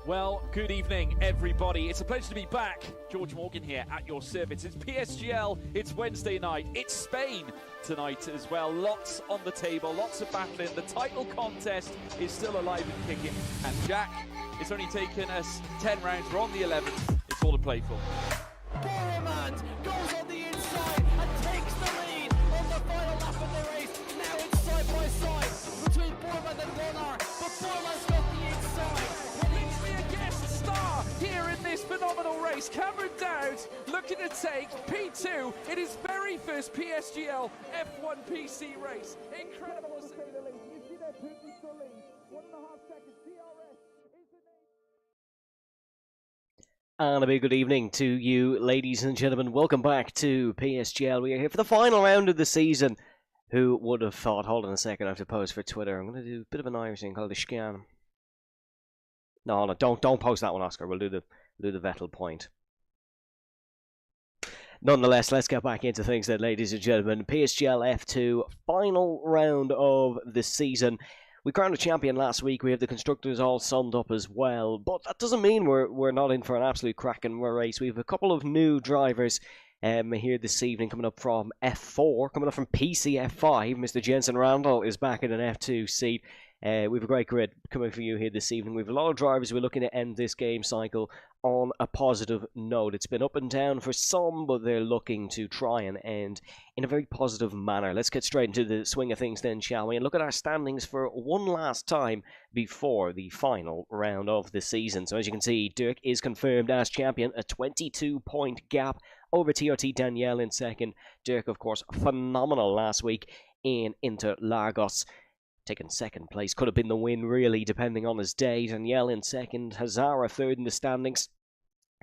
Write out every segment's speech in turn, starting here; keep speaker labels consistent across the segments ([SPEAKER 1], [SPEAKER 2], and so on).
[SPEAKER 1] Well, good evening, everybody. It's a pleasure to be back. George Morgan here at your service. It's PSGL, it's Wednesday night, it's Spain tonight as well. Lots on the table, lots of battling. The title contest is still alive and kicking. And Jack, it's only taken us 10 rounds. We're on the 11th. It's all to play for.
[SPEAKER 2] Boromant goes on the inside and takes the lead on the final lap of the race. Now it's side by side between Boromant and Bonnar, but Boromant's got the inside.
[SPEAKER 1] Brings me a guest star here in this phenomenal race. Cameron Dowd looking to take P2 in his very first PSGL F1 PC race. Incredible to say the least. You see there, Putin to lead. 1.5 seconds. DRS is the name.
[SPEAKER 3] And a big good evening to you, ladies and gentlemen. Welcome back to PSGL. We are here for the final round of the season. Who would have thought? Hold on a second, I have to pose for Twitter. I'm going to do a bit of an Irish thing called a scan. No, don't post that one, Oscar. We'll do the Vettel point. Nonetheless, let's get back into things then, ladies and gentlemen. PSGL F2, final round of the season. We crowned a champion last week. We have the constructors all summed up as well. But that doesn't mean we're not in for an absolute cracking race. We have a couple of new drivers here this evening coming up from F4. Coming up from PCF5, Mr. Jensen Randall is back in an F2 seat. We have a great grid coming for you here this evening. We have a lot of drivers. We're looking to end this game cycle on a positive note. It's been up and down for some, but they're looking to try and end in a very positive manner. Let's get straight into the swing of things then, shall we? And look at our standings for one last time before the final round of the season. So as you can see, Dirk is confirmed as champion, a 22-point gap over TRT Danielle in second. Dirk, of course, phenomenal last week in Interlagos. Taking second place, could have been the win really, depending on his day. Danielle in second, Hazara third in the standings,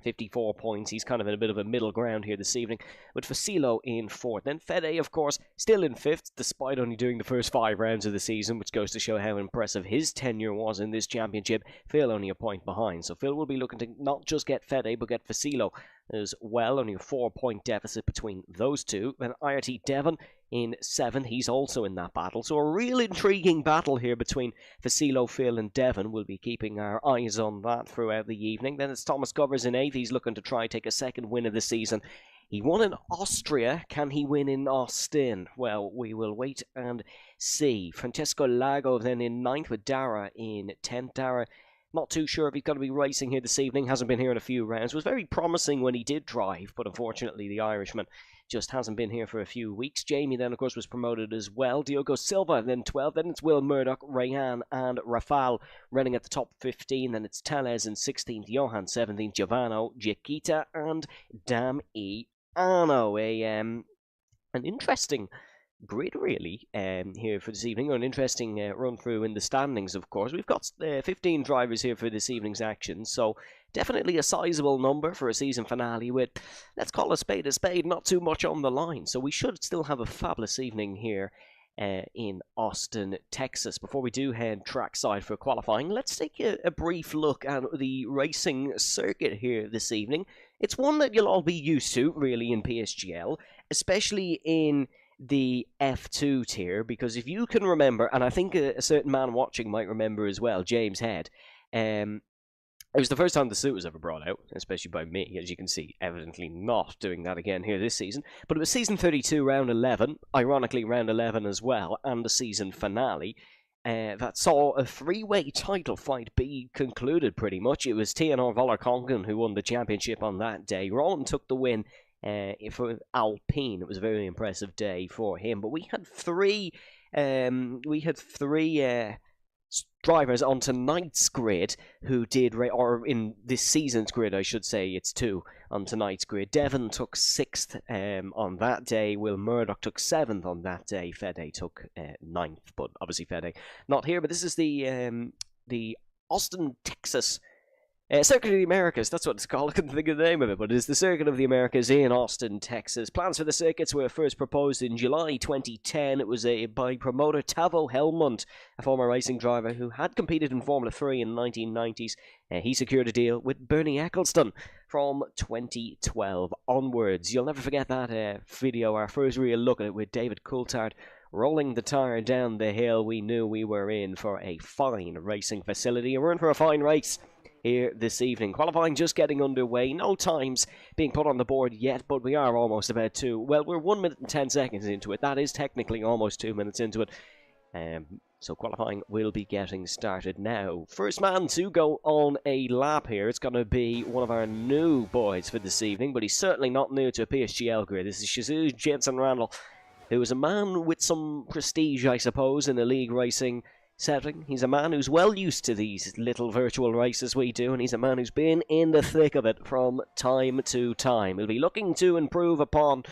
[SPEAKER 3] 54 points. He's kind of in a bit of a middle ground here this evening, with Facilo in fourth. Then Fede, of course, still in fifth, despite only doing the first 5 rounds of the season, which goes to show how impressive his tenure was in this championship. Phil only a point behind, so Phil will be looking to not just get Fede, but get Facilo as well. Only a 4-point deficit between those two. Then IRT Devon in 7th, he's also in that battle. So a real intriguing battle here between Facilo, Phil and Devon. We'll be keeping our eyes on that throughout the evening. Then it's Thomas Govers in 8th. He's looking to try and take a second win of the season. He won in Austria. Can he win in Austin? Well, we will wait and see. Francesco Lago then in 9th with Dara in 10th. Dara, not too sure if he's going to be racing here this evening. Hasn't been here in a few rounds. Was very promising when he did drive, but unfortunately the Irishman just hasn't been here for a few weeks. Jamie then, of course, was promoted as well. Diogo Silva then 12th. Then it's Will Murdoch, Rayhan and Rafal running at the top 15. Then it's Teles in 16th, Johan 17th, Giovanni, Giaquita and Dam E. Arno. An interesting grid really here for this evening, or an interesting run through in the standings. Of course, we've got 15 drivers here for this evening's action, so definitely a sizable number for a season finale with, let's call a spade, not too much on the line. So we should still have a fabulous evening here in Austin, Texas. Before we do head trackside for qualifying, let's take a brief look at the racing circuit here this evening. It's one that you'll all be used to really in PSGL, especially in the F2 tier, because if you can remember, and I think a certain man watching might remember as well, James Head, it was the first time the suit was ever brought out, especially by me, as you can see, evidently not doing that again here this season, but it was season 32, round 11, ironically round 11 as well, and the season finale, that saw a 3-way title fight be concluded pretty much. It was TNR Vollerkongen who won the championship on that day. Roland took the win for Alpine. It was a very impressive day for him. But we had three drivers on tonight's grid who did, or in this season's grid, I should say, it's 2 on tonight's grid. Devon took 6th on that day. Will Murdoch took 7th on that day. Fede took 9th, but obviously Fede not here. But this is the Austin, Texas Circuit of the Americas, that's what it's called. I couldn't think of the name of it, but it is the Circuit of the Americas in Austin, Texas. Plans for the circuits were first proposed in July 2010. It was by promoter Tavo Helmond, a former racing driver who had competed in Formula 3 in the 1990s. He secured a deal with Bernie Eccleston from 2012 onwards. You'll never forget that video, our first real look at it with David Coulthard rolling the tyre down the hill. We knew we were in for a fine racing facility, and we're in for a fine race here this evening. Qualifying just getting underway. No times being put on the board yet, but we are almost about to. Well, we're 1 minute and 10 seconds into it. That is technically almost 2 minutes into it. So qualifying will be getting started now. First man to go on a lap here. It's going to be one of our new boys for this evening, but he's certainly not new to a PSGL grid. This is Jesus Jensen Randall, who is a man with some prestige, I suppose, in a league racing setting. He's a man who's well used to these little virtual races we do, and he's a man who's been in the thick of it from time to time. He'll be looking to improve upon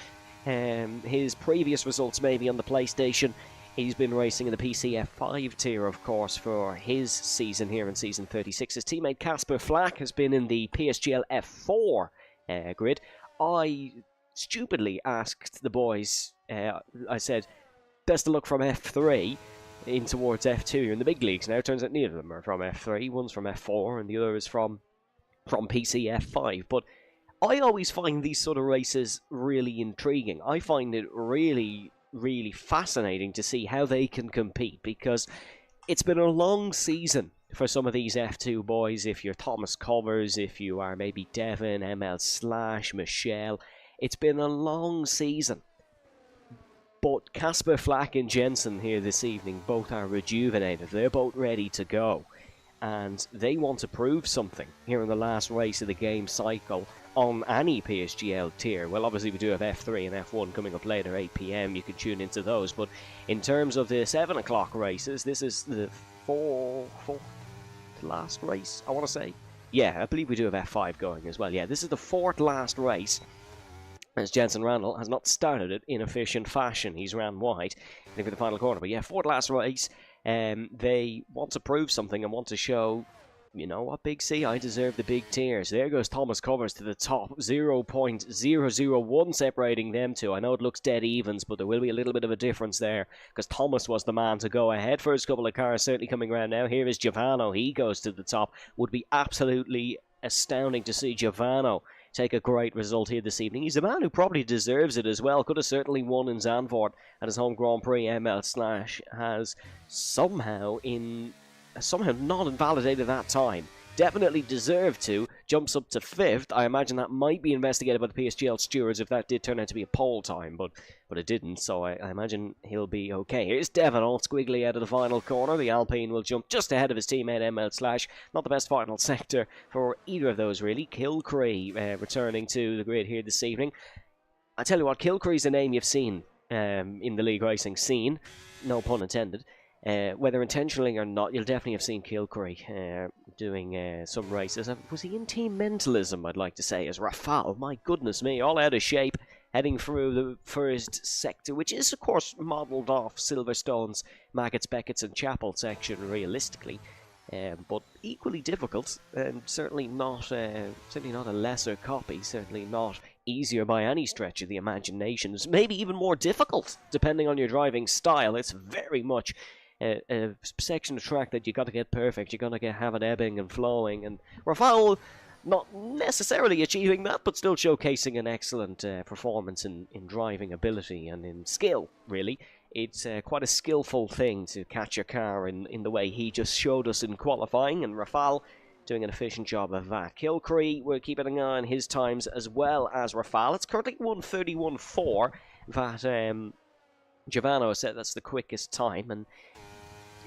[SPEAKER 3] his previous results, maybe on the PlayStation. He's been racing in the PCF5 tier, of course, for his season here in Season 36. His teammate Casper Flack has been in the PSGL F4 grid. I stupidly asked the boys, I said, best of luck from F3 in towards F2. You're in the big leagues now. It turns out neither of them are from F3. One's from F4 and the other is from PCF5. But I always find these sort of races really intriguing. I find it really fascinating to see how they can compete, because it's been a long season for some of these F2 boys. If you're Thomas Covers, if you are maybe Devon, ML Slash, Michelle, it's been a long season. But Casper Flack and Jensen here this evening both are rejuvenated. They're both ready to go, and they want to prove something here in the last race of the game cycle on any PSGL tier. Well, obviously we do have F3 and F1 coming up later, 8 PM. You can tune into those. But in terms of the 7 o'clock races, this is the fourth last race, I want to say. Yeah, I believe we do have F5 going as well. Yeah, this is the fourth last race, as Jensen Randall has not started it in efficient fashion. He's ran wide, I think, for the final corner. But yeah, fourth last race. They want to prove something and want to show, you know what, Big C, I deserve the big tiers. There goes Thomas Covers to the top, 0.001 separating them two. I know it looks dead evens, but there will be a little bit of a difference there, because Thomas was the man to go ahead. First couple of cars certainly coming around now. Here is Giovanni. He goes to the top. Would be absolutely astounding to see Giovanni take a great result here this evening. He's a man who probably deserves it as well. Could have certainly won in Zandvoort at his home Grand Prix. ML Slash has somehow not invalidated that time. Definitely deserved to. Jumps up to 5th. I imagine that might be investigated by the PSGL stewards if that did turn out to be a pole time, but it didn't, so I imagine he'll be okay. Here's Devon, all squiggly out of the final corner. The Alpine will jump just ahead of his teammate ML Slash. Not the best final sector for either of those, really. Kilcree returning to the grid here this evening. I tell you what, Kilcree's a name you've seen in the league racing scene. No pun intended. Whether intentionally or not, you'll definitely have seen Kilcree doing some races. Was he in Team Mentalism, I'd like to say, as Rafal? My goodness me, all out of shape, heading through the first sector, which is, of course, modelled off Silverstone's Maggots, Beckett's and Chapel section, realistically. But equally difficult, and certainly not a lesser copy, certainly not easier by any stretch of the imagination. It's maybe even more difficult, depending on your driving style. It's very much a section of track that you got to get perfect. You're going to have it ebbing and flowing, and Rafal not necessarily achieving that, but still showcasing an excellent performance in driving ability and in skill, really. It's quite a skillful thing to catch your car in the way he just showed us in qualifying, and Rafal doing an efficient job of that. Kilcree, we're keeping an eye on his times as well as Rafal. It's currently 1:31.4 that Giovanni said that's the quickest time, and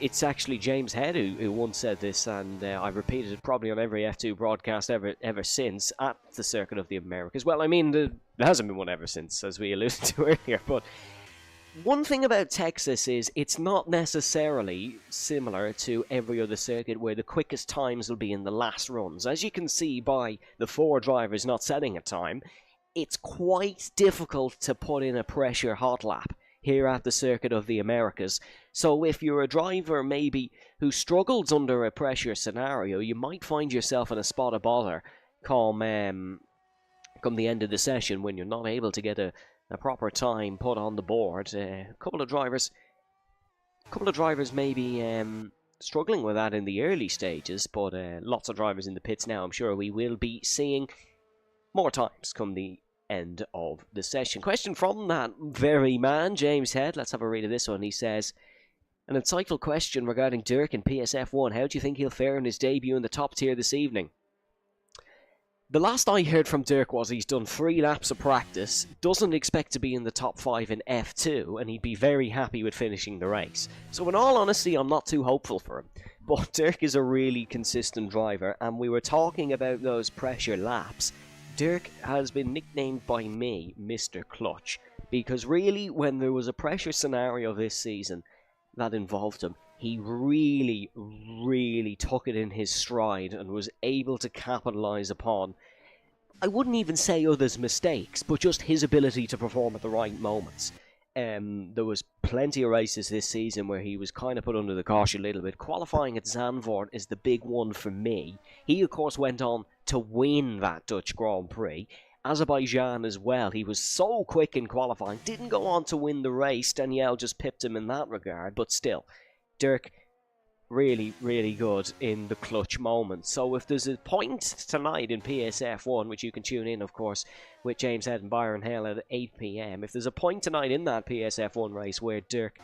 [SPEAKER 3] it's actually James Head who once said this, and I've repeated it probably on every F2 broadcast ever since at the Circuit of the Americas. Well, I mean, there hasn't been one ever since, as we alluded to earlier, but one thing about Texas is it's not necessarily similar to every other circuit where the quickest times will be in the last runs. As you can see by the 4 drivers not setting a time, it's quite difficult to put in a pressure hot lap here at the Circuit of the Americas. So if you're a driver maybe who struggles under a pressure scenario, you might find yourself in a spot of bother come the end of the session when you're not able to get a proper time put on the board. A couple of drivers maybe struggling with that in the early stages, but lots of drivers in the pits now. I'm sure we will be seeing more times come the end of the session. Question from that very man, James Head. Let's have a read of this one. He says, An insightful question regarding Dirk in PSF1. How do you think he'll fare in his debut in the top tier this evening? The last I heard from Dirk was he's done 3 laps of practice, doesn't expect to be in the top 5 in F2, and he'd be very happy with finishing the race. So in all honesty, I'm not too hopeful for him. But Dirk is a really consistent driver, and we were talking about those pressure laps. Dirk has been nicknamed by me Mr. Clutch, because really when there was a pressure scenario this season that involved him, he really, really took it in his stride and was able to capitalise upon, I wouldn't even say others' mistakes, but just his ability to perform at the right moments. There was plenty of races this season where he was kind of put under the caution a little bit. Qualifying at Zandvoort is the big one for me. He, of course, went on to win that Dutch Grand Prix. Azerbaijan as well. He was so quick in qualifying. Didn't go on to win the race. Danielle just pipped him in that regard, but still. Dirk, really, really good in the clutch moments. So if there's a point tonight in PSF1, which you can tune in, of course, with James Head and Byron Hale at 8 p.m, if there's a point tonight in that PSF1 race where Dirk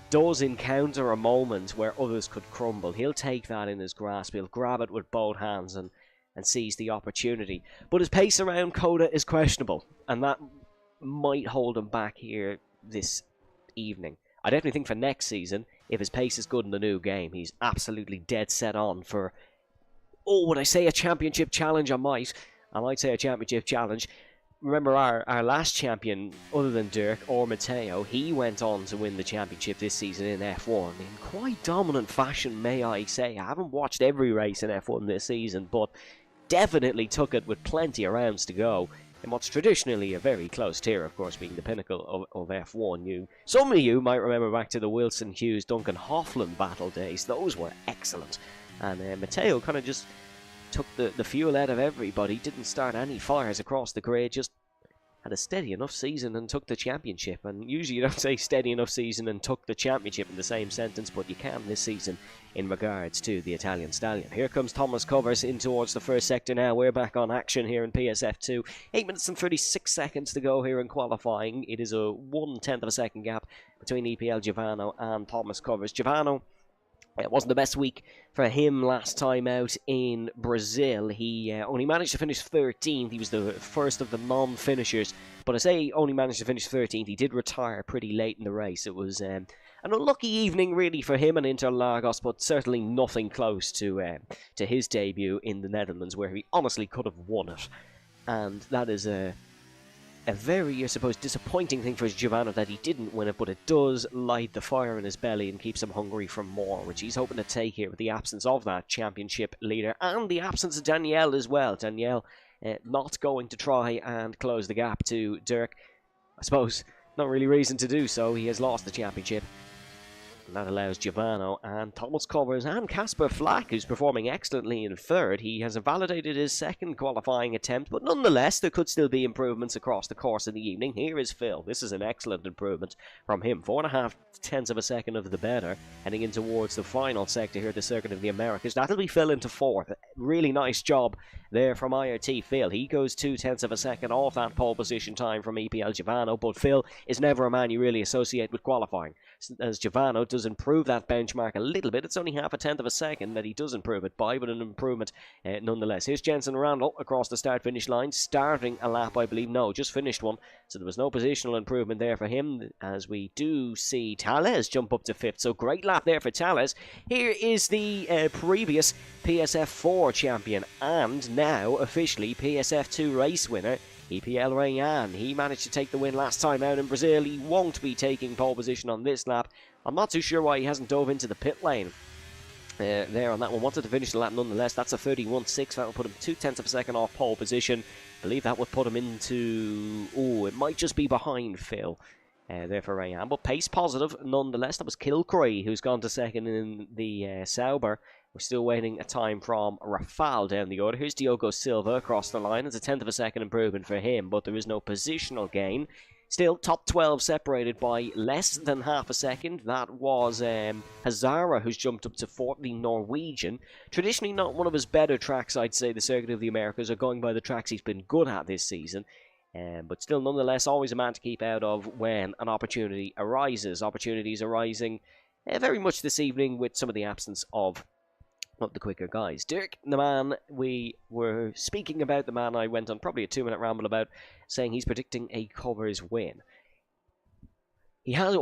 [SPEAKER 3] does encounter a moment where others could crumble, he'll take that in his grasp. He'll grab it with both hands and seize the opportunity. But his pace around Coda is questionable, and that might hold him back here this evening. I definitely think for next season, if his pace is good in the new game, he's absolutely dead set on for, would I say a championship challenge? I might say a championship challenge. Remember our last champion, other than Dirk or Matteo, he went on to win the championship this season in F1 in quite dominant fashion, may I say. I haven't watched every race in F1 this season, but definitely took it with plenty of rounds to go. In what's traditionally a very close tier, of course, being the pinnacle of F1. Some of you might remember back to the Wilson Hughes Duncan Hoffland battle days. Those were excellent. And Matteo kind of just took the fuel out of everybody, didn't start any fires across the grid, just had a steady enough season and took the championship. And usually you don't say steady enough season and took the championship in the same sentence, but you can this season in regards to the Italian stallion. Here comes Thomas Covers in towards the first sector now. We're back on action here in PSF2. 8 minutes and 36 seconds to go here in qualifying. It is a 1/10 of a second gap between EPL Giovanno and Thomas Covers. Giovanno, it wasn't the best week for him last time out in Brazil. He only managed to finish 13th. He was the first of the non-finishers. But I say only managed to finish 13th. He did retire pretty late in the race. It was an unlucky evening really for him and Interlagos, but certainly nothing close to his debut in the Netherlands, where he honestly could have won it. And that is a very, I suppose, disappointing thing for Giovanni that he didn't win it, but it does light the fire in his belly and keeps him hungry for more, which he's hoping to take here with the absence of that championship leader and the absence of Danielle as well. Danielle not going to try and close the gap to Dirk. I suppose not really reason to do so. He has lost the championship. And that allows Giovanni and Thomas Covers and Casper Flack, who's performing excellently in third. He has validated his second qualifying attempt, but nonetheless, there could still be improvements across the course of the evening. Here is Phil. This is an excellent improvement from him. 4.5 tenths of a second of the better, heading in towards the final sector here at the Circuit of the Americas. That'll be Phil into fourth. Really nice job there from IRT Phil. He goes 2 tenths of a second off that pole position time from EPL Giovanni, but Phil is never a man you really associate with qualifying. As Giovanni does improve that benchmark a little bit, it's only 0.5 tenth of a second that he does improve it by, but an improvement nonetheless. Here's Jensen Randall across the start-finish line, starting a lap, I believe. No, just finished one, so there was no positional improvement there for him, as we do see Thales jump up to 5th. So great lap there for Thales. Here is the previous PSF4 champion, and now officially PSF2 race winner, EPL Rayan. He managed to take the win last time out in Brazil. He won't be taking pole position on this lap. I'm not too sure why he hasn't dove into the pit lane there on that one. Wanted to finish the lap nonetheless. That's a 31.6. That will put him 2 tenths of a second off pole position. I believe that would put him into... it might just be behind Phil there for Rayan. But pace positive nonetheless. That was Kilcroy who's gone to second in the Sauber. We're still waiting a time from Rafal down the order. Here's Diogo Silva across the line. It's a 10th of a second improvement for him, but there is no positional gain. Still, top 12 separated by less than half a second. That was Hazara, who's jumped up to 4th, the Norwegian. Traditionally not one of his better tracks, I'd say, the Circuit of the Americas, are going by the tracks he's been good at this season. But still, nonetheless, always a man to keep out of when an opportunity arises. Opportunities arising very much this evening with some of the absence of the quicker guys. Dirk, the man we were speaking about, the man I went on probably a 2-minute ramble about, saying he's predicting a covers win. He has,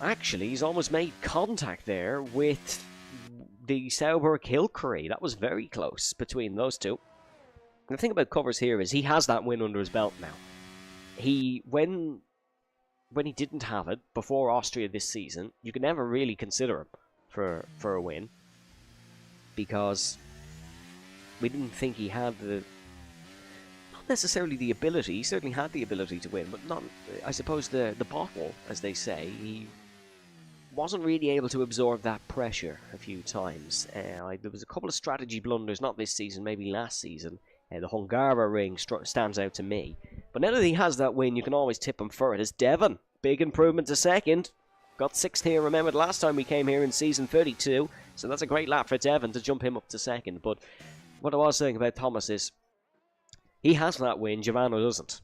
[SPEAKER 3] actually, he's almost made contact there with the Sauber Kilcurry. That was very close between those two. The thing about covers here is he has that win under his belt now. When he didn't have it before Austria this season, you can never really consider him for a win, because we didn't think he had not necessarily the ability. He certainly had the ability to win, but not, I suppose, the bottle, as they say. He wasn't really able to absorb that pressure a few times. There was a couple of strategy blunders, not this season, maybe last season. The Hungara ring stands out to me. But now that he has that win, you can always tip him for it. As Devon, big improvement to second. Got 6th here, remember, the last time we came here in season 32. So that's a great lap for Devon to jump him up to second. But what I was saying about Thomas is, he has that win, Giovanni doesn't.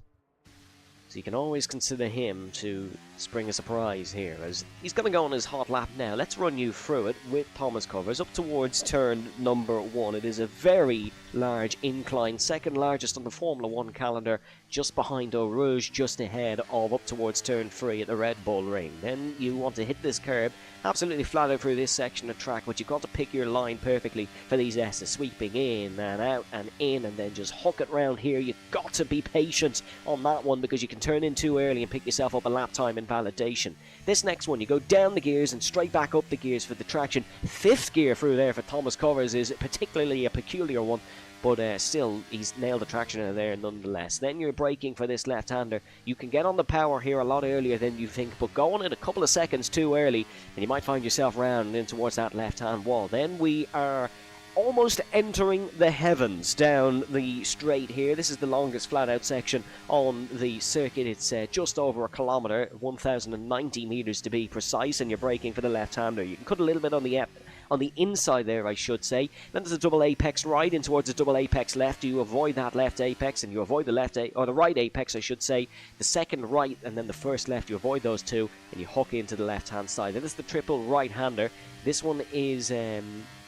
[SPEAKER 3] So you can always consider him to spring a surprise here, as he's going to go on his hot lap now. Let's run you through it with Thomas covers up towards turn number 1. It is a very large incline, second largest on the Formula 1 calendar, just behind Eau Rouge, just ahead of up towards turn 3 at the Red Bull Ring. Then you want to hit this curb, absolutely flat out through this section of track, but you've got to pick your line perfectly for these S's, sweeping in and out and in, and then just hook it round here. You've got to be patient on that one, because you can turn in too early and pick yourself up a lap time invalidation. This next one, you go down the gears and straight back up the gears for the traction. 5th gear through there for Thomas Covers is particularly a peculiar one, but still, he's nailed the traction in there nonetheless. Then you're braking for this left-hander. You can get on the power here a lot earlier than you think, but going it a couple of seconds too early, and you might find yourself round in towards that left-hand wall. Then we are almost entering the heavens down the straight here. This is the longest flat-out section on the circuit. It's just over a kilometre, 1,090 metres to be precise, and you're braking for the left-hander. You can cut a little bit on the inside there, I should say. Then there's a double apex right in towards a double apex left. You avoid that left apex, and you avoid the the right apex, I should say. The second right and then the first left, you avoid those two, and you hook into the left-hand side. Then there's the triple right-hander. This one is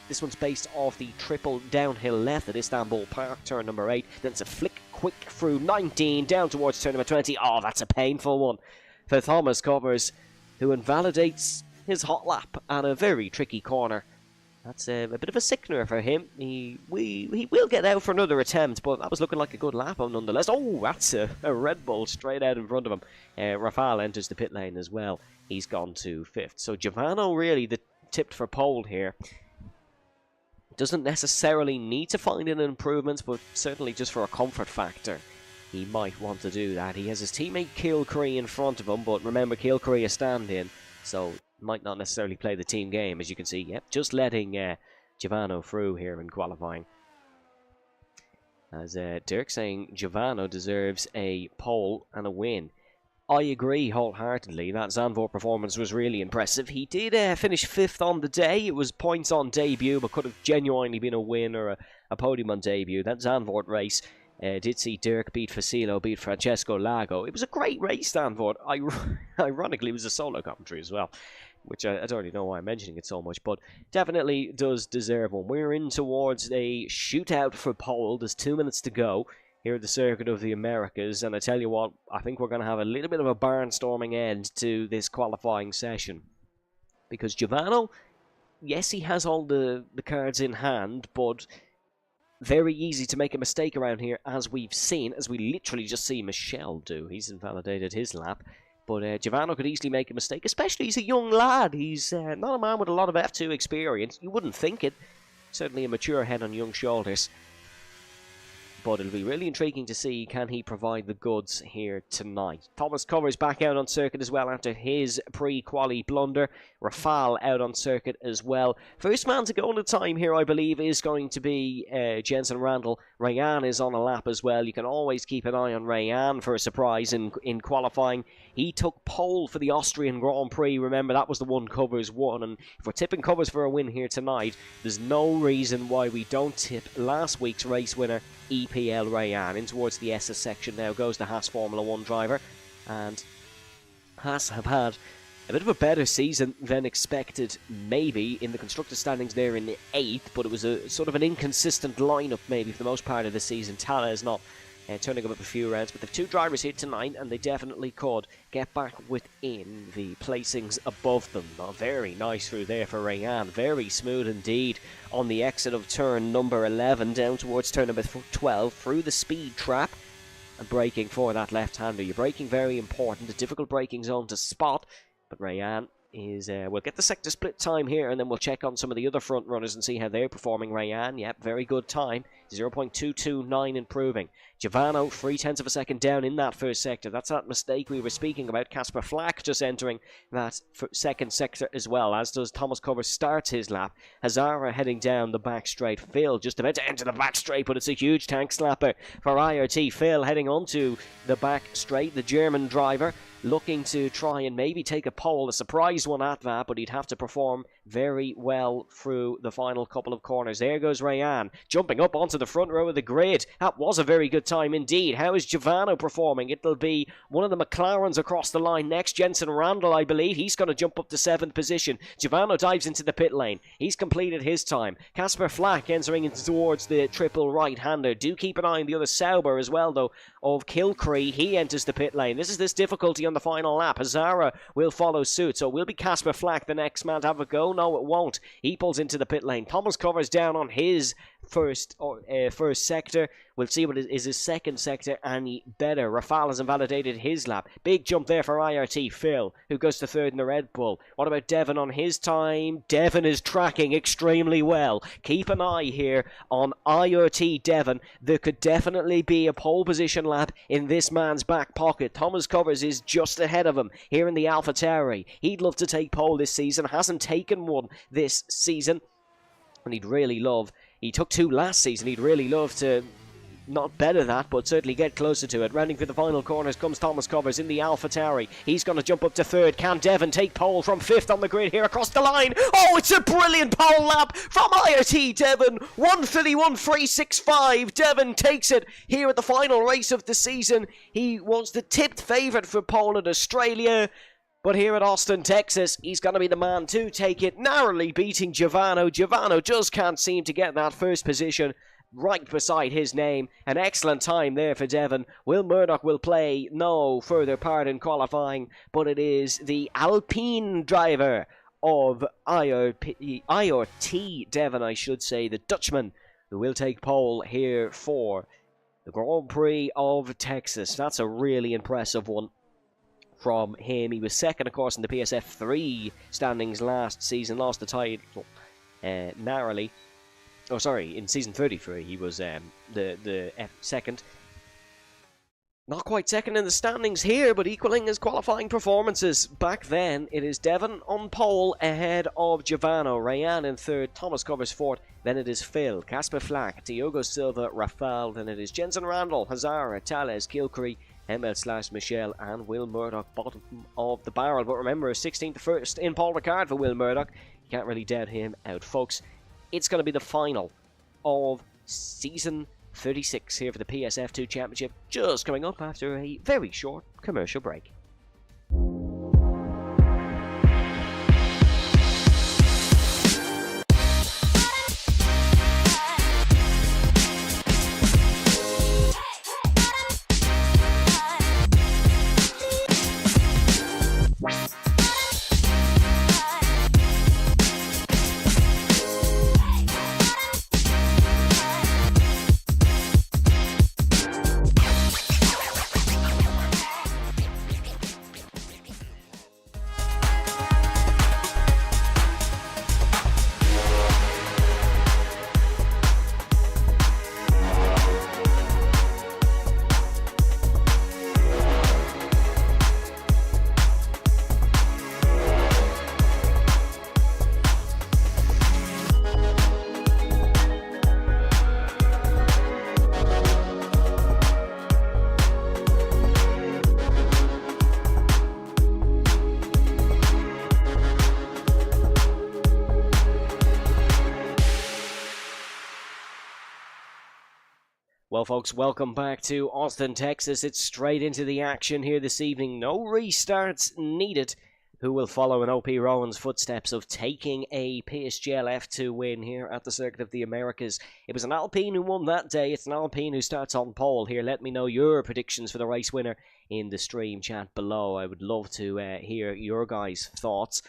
[SPEAKER 3] this one's based off the triple downhill left at Istanbul Park, turn number 8. Then it's a flick quick through 19 down towards turn number 20. Oh, that's a painful one for Thomas Covers, who invalidates his hot lap at a very tricky corner. That's a bit of a sickener for him. He will get out for another attempt, but that was looking like a good lap nonetheless. Oh, that's a Red Bull straight out in front of him. Rafal enters the pit lane as well. He's gone to 5th. So Giovanni really tipped for pole here. Doesn't necessarily need to find an improvement, but certainly just for a comfort factor, he might want to do that. He has his teammate Kilcurry in front of him, but remember, Kilcurry is stand-in, so might not necessarily play the team game, as you can see. Yep, just letting Giovanni through here in qualifying. As Dirk saying Giovanni deserves a pole and a win. I agree wholeheartedly. That Zandvoort performance was really impressive. He did finish 5th on the day. It was points on debut, but could have genuinely been a win or a podium on debut. That Zandvoort race did see Dirk beat Facilo, beat Francesco Lago. It was a great race, Zandvoort. Ironically, it was a solo commentary as well, which I don't really know why I'm mentioning it so much, but definitely does deserve one. We're in towards a shootout for pole. There's 2 minutes to go here at the Circuit of the Americas, and I tell you what, I think we're going to have a little bit of a barnstorming end to this qualifying session, because Giovanni, yes, he has all the cards in hand, but very easy to make a mistake around here, as we've seen, as we literally just see Michel do. He's invalidated his lap, but Giovanni could easily make a mistake, especially he's a young lad. He's not a man with a lot of F2 experience. You wouldn't think it. Certainly a mature head on young shoulders. But it'll be really intriguing to see, can he provide the goods here tonight. Thomas Covers back out on circuit as well after his pre-quali blunder. Rafal out on circuit as well. First man to go on the time here, I believe, is going to be Jensen Randall. Rayan is on a lap as well. You can always keep an eye on Rayan for a surprise in qualifying. He took pole for the Austrian Grand Prix. Remember, that was the one Covers won. And if we're tipping Covers for a win here tonight, there's no reason why we don't tip last week's race winner, EPL Rayan. In towards the SS section now goes the Haas Formula 1 driver. And Haas have had a bit of a better season than expected, maybe, in the constructor standings there in the 8th, but it was a sort of an inconsistent lineup, maybe, for the most part of the season. Tala is not turning up a few rounds, but they've 2 drivers here tonight, and they definitely could get back within the placings above them. Oh, very nice through there for Rayan. Very smooth indeed on the exit of turn number 11, down towards turn number 12, through the speed trap. And braking for that left-hander. Your braking very important. A difficult braking zone to spot. But Rayan is... we'll get the sector split time here, and then we'll check on some of the other front runners and see how they're performing. Rayan, yep, very good time. 0.229 improving. Giovanno, 0.3 of a second down in that first sector. That's that mistake we were speaking about. Casper Flack just entering that second sector as well, as does Thomas Covers starts his lap. Hazara heading down the back straight. Phil just about to enter the back straight, but it's a huge tank slapper for IRT. Phil heading onto the back straight. The German driver looking to try and maybe take a pole. A surprise one at that, but he'd have to perform very well through the final couple of corners. There goes Rayan, jumping up onto the front row of the grid. That was a very good time indeed. How is Giovanno performing? It'll be one of the McLarens across the line next. Jensen Randall, I believe. He's going to jump up to 7th position. Giovanno dives into the pit lane. He's completed his time. Casper Flack entering into towards the triple right-hander. Do keep an eye on the other Sauber as well, though, of Kilcree. He enters the pit lane. This is this difficulty on the final lap. Hazara will follow suit, so will be Casper Flack the next man to have a go? No, it won't. He pulls into the pit lane. Thomas Covers down on his first sector. We'll see what is his second sector any better. Rafal has invalidated his lap. Big jump there for IRT. Phil, who goes to 3rd in the Red Bull. What about Devon on his time? Devon is tracking extremely well. Keep an eye here on IRT Devon. There could definitely be a pole position lap in this man's back pocket. Thomas Covers is just ahead of him here in the AlphaTauri. He'd love to take pole this season. Hasn't taken one this season. And he'd really love... He took 2 last season. He'd really love to... not better that, but certainly get closer to it. Rounding through the final corners comes Thomas Covers in the AlphaTauri. He's going to jump up to 3rd. Can Devon take pole from 5th on the grid here across the line? Oh, it's a brilliant pole lap from IRT Devon. 1:31.365. Devon takes it here at the final race of the season. He was the tipped favourite for pole at Australia. But here at Austin, Texas, he's going to be the man to take it, narrowly beating Giovanno. Giovanno just can't seem to get that first position right beside his name. An excellent time there for Devon. Will Murdoch will play no further part in qualifying, but it is the Alpine driver of IRT Devon, I should say, the Dutchman, who will take pole here for the Grand Prix of Texas. That's a really impressive one from him. He was second, of course, in the PSF 3 standings last season, lost the title narrowly. Oh, sorry, in season 33 he was the second. Not quite second in the standings here, but equaling his qualifying performances. Back then, it is Devon on pole ahead of Giovanno. Rayan in 3rd, Thomas Covers 4th. Then it is Phil, Casper Flack, Diogo Silva, Rafal. Then it is Jensen Randall, Hazara, Tales, Kilcree, Michelle, and Will Murdoch, bottom of the barrel. But remember, 16th first in Paul Ricard for Will Murdoch. You can't really doubt him out, folks. It's going to be the final of season 36 here for the PSF2 Championship, just coming up after a very short commercial break. Well, folks, welcome back to Austin, Texas. It's straight into the action here this evening. No restarts needed. who will follow in OP Rowan's footsteps of taking a PSGL F2 win here at the Circuit of the Americas. It was an Alpine who won that day. It's an Alpine who starts on pole here. Let me know your predictions for the race winner in the stream chat below. I would love to hear your guys' thoughts.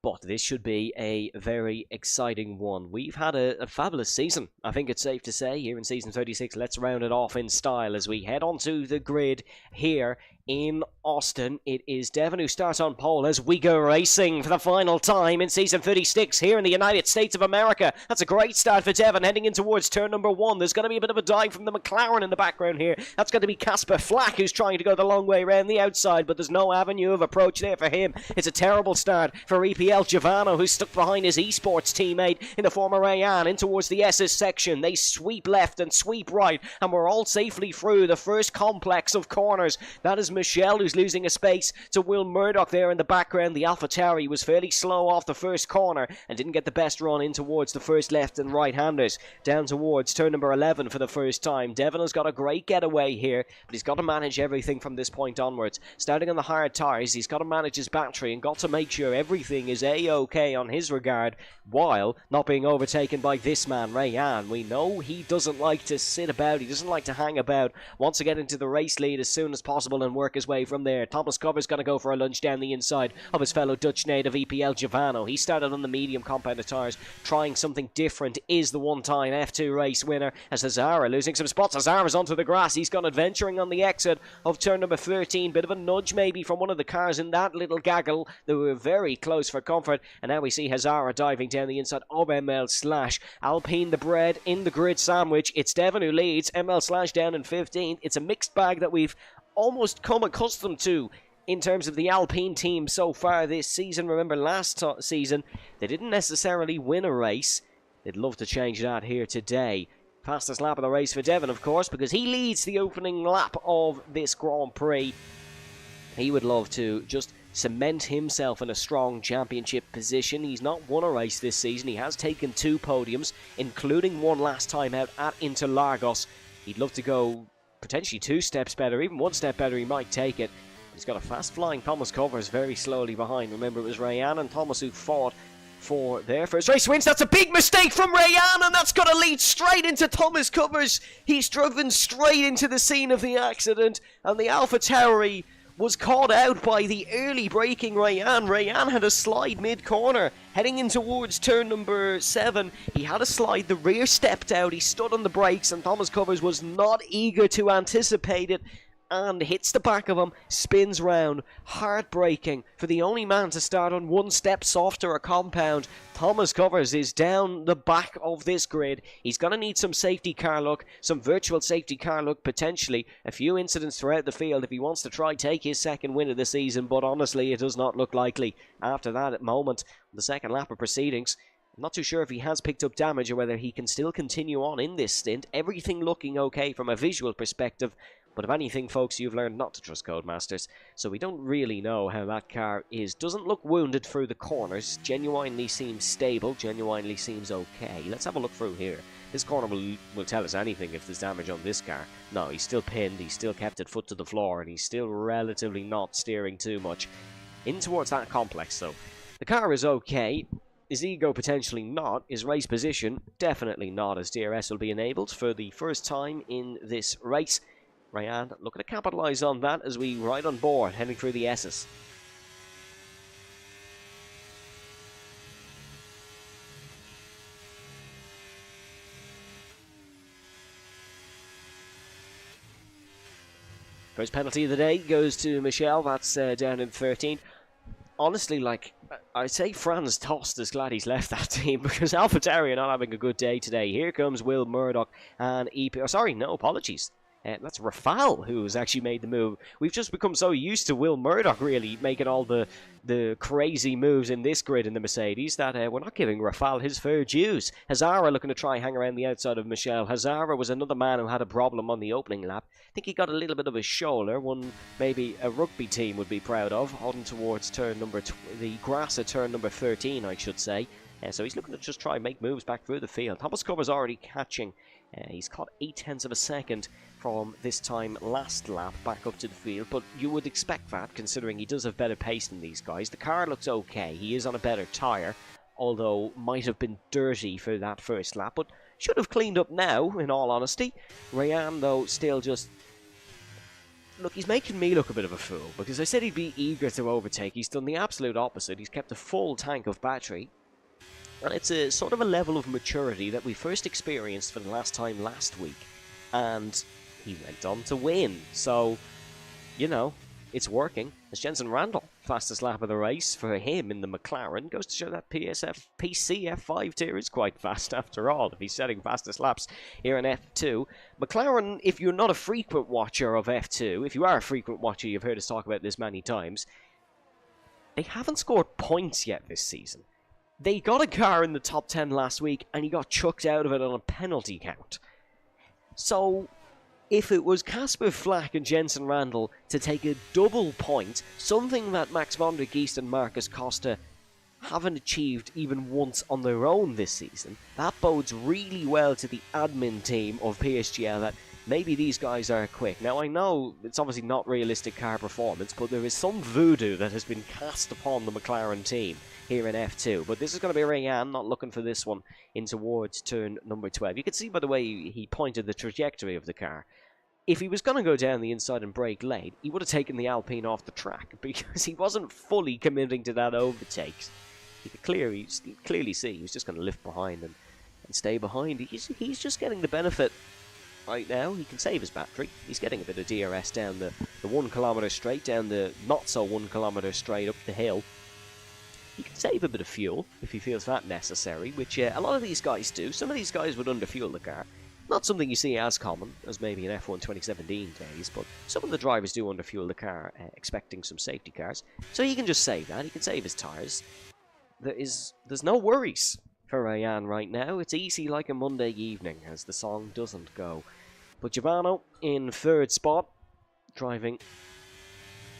[SPEAKER 3] But this should be a very exciting one. We've had a fabulous season, I think it's safe to say, here in Season 36. Let's round it off in style as we head onto the grid here in Austin. It is Devon who starts on pole as we go racing for the final time in Season 36 here in the United States of America. That's a great start for Devon heading in towards turn number 1. There's going to be a bit of a dive from the McLaren in the background here. That's going to be Casper Flack who's trying to go the long way around the outside, but there's no avenue of approach there for him. It's a terrible start for EPL Giovanno, who's stuck behind his esports teammate in the former Rayan in towards the SS section. They sweep left and sweep right, and we're all safely through the first complex of corners. That is Michelle who's losing a space to Will Murdoch there in the background. The AlphaTauri was fairly slow off the first corner and didn't get the best run in towards the first left and right handers. Down towards turn number 11 for the first time. Devon has got a great getaway here, but he's got to manage everything from this point onwards. Starting on the hard tyres, he's got to manage his battery and got to make sure everything is A-OK on his regard while not being overtaken by this man, Rayan. We know he doesn't like to sit about, he doesn't like to hang about, wants to get into the race lead as soon as possible and work his way from there. Thomas Cover's going to go for a lunge down the inside of his fellow Dutch native EPL Giovanno. He started on the medium compounded tyres, trying something different, is the one-time F2 race winner as Hazara losing some spots. Hazara's onto the grass. He's gone adventuring on the exit of turn number 13. Bit of a nudge maybe from one of the cars in that little gaggle. They were very close for comfort, and now we see Hazara diving down the inside of ML Slash. Alpine the bread in the grid sandwich. It's Devon who leads. ML Slash down in 15th. It's a mixed bag that we've almost come accustomed to in terms of the Alpine team so far this season. Remember last season they didn't necessarily win a race. They'd love to change that here today. Fastest lap of the race for Devon, of course, because he leads the opening lap of this Grand Prix. He would love to just cement himself in a strong championship position. He's not won a race this season. He has taken 2 podiums, including one last time out at Interlagos. He'd love to go potentially 2 steps better, even 1 step better, he might take it. He's got a fast-flying Thomas Covers very slowly behind. Remember, it was Rayan and Thomas who fought for their first race wins. That's a big mistake from Rayan, and that's going to lead straight into Thomas Covers. He's driven straight into the scene of the accident, and the AlphaTauri was caught out by the early braking Rayan. Rayan had a slide mid-corner, heading in towards turn number 7. He had a slide, the rear stepped out, he stood on the brakes, and Thomas Covers was not eager to anticipate it, and hits the back of him, spins round. Heartbreaking for the only man to start on 1 step softer a compound. Thomas Covers is down the back of this grid. He's going to need some safety car luck, some virtual safety car luck potentially. A few incidents throughout the field if he wants to try take his second win of the season, but honestly it does not look likely after that moment. The second lap of proceedings. I'm not too sure if he has picked up damage or whether he can still continue on in this stint. Everything looking okay from a visual perspective. But if anything, folks, you've learned not to trust Codemasters, so we don't really know how that car is. Doesn't look wounded through the corners, genuinely seems stable, genuinely seems okay. Let's have a look through here. This corner will tell us anything if there's damage on this car. No, he's still pinned, he's still kept it foot to the floor, and he's still relatively not steering too much. In towards that complex, though. The car is okay. His ego potentially not. His race position definitely not, as DRS will be enabled for the first time in this race. Rayan looking to capitalise on that as we ride on board, heading through the S's. First penalty of the day goes to Michel, that's down in 13th. Honestly, like, I'd say Franz Tost is glad he's left that team because AlphaTauri are not having a good day today. Here comes Will Murdoch and EP. Oh, sorry, no, apologies. That's Rafal who's actually made the move. We've just become so used to Will Murdoch really making all the crazy moves in this grid in the Mercedes that we're not giving Rafal his fair dues. Hazara looking to try hang around the outside of Michel. Hazara was another man who had a problem on the opening lap. I think he got a little bit of a shoulder, one maybe a rugby team would be proud of, heading towards turn number the grass at turn number 13, I should say. So he's looking to just try and make moves back through the field. Thomas Cover's already catching. He's caught 0.8 of a second from this time last lap back up to the field, but you would expect that considering he does have better pace than these guys. The car looks okay, he is on a better tyre, although might have been dirty for that first lap, but should have cleaned up now, in all honesty. Rayan, though, still just... Look, he's making me look a bit of a fool, because I said he'd be eager to overtake. He's done the absolute opposite. He's kept a full tank of battery, and it's a sort of a level of maturity that we first experienced for the last time last week, and he went on to win. So, you know, it's working. As Jensen Randall, fastest lap of the race for him in the McLaren, goes to show that PCF5 tier is quite fast after all, if he's setting fastest laps here in F2. McLaren, if you're not a frequent watcher of F2, if you are a frequent watcher, you've heard us talk about this many times, they haven't scored points yet this season. They got a car in the top 10 last week, and he got chucked out of it on a penalty count. So, if it was Casper Flack and Jensen Randall to take a double point, something that Max von der Geest and Marcus Costa haven't achieved even once on their own this season, that bodes really well to the admin team of PSGL that maybe these guys are quick. Now, I know it's obviously not realistic car performance, but there is some voodoo that has been cast upon the McLaren team here in F2. But this is going to be Rayan, not looking for this one in towards turn number 12. You can see by the way he pointed the trajectory of the car. If he was going to go down the inside and brake late, he would have taken the Alpine off the track, because he wasn't fully committing to that overtake. You could clearly see he was just going to lift behind and stay behind. He's just getting the benefit right now. He can save his battery. He's getting a bit of DRS down the 1 kilometre straight, down the not so 1 kilometre straight up the hill. He can save a bit of fuel if he feels that necessary, which a lot of these guys do. Some of these guys would underfuel the car. Not something you see as common as maybe in F1 2017 days, but some of the drivers do underfuel the car, expecting some safety cars. So he can just save that. He can save his tyres. There's no worries for Rayan right now. It's easy like a Monday evening, as the song doesn't go. But Giovanni in third spot, driving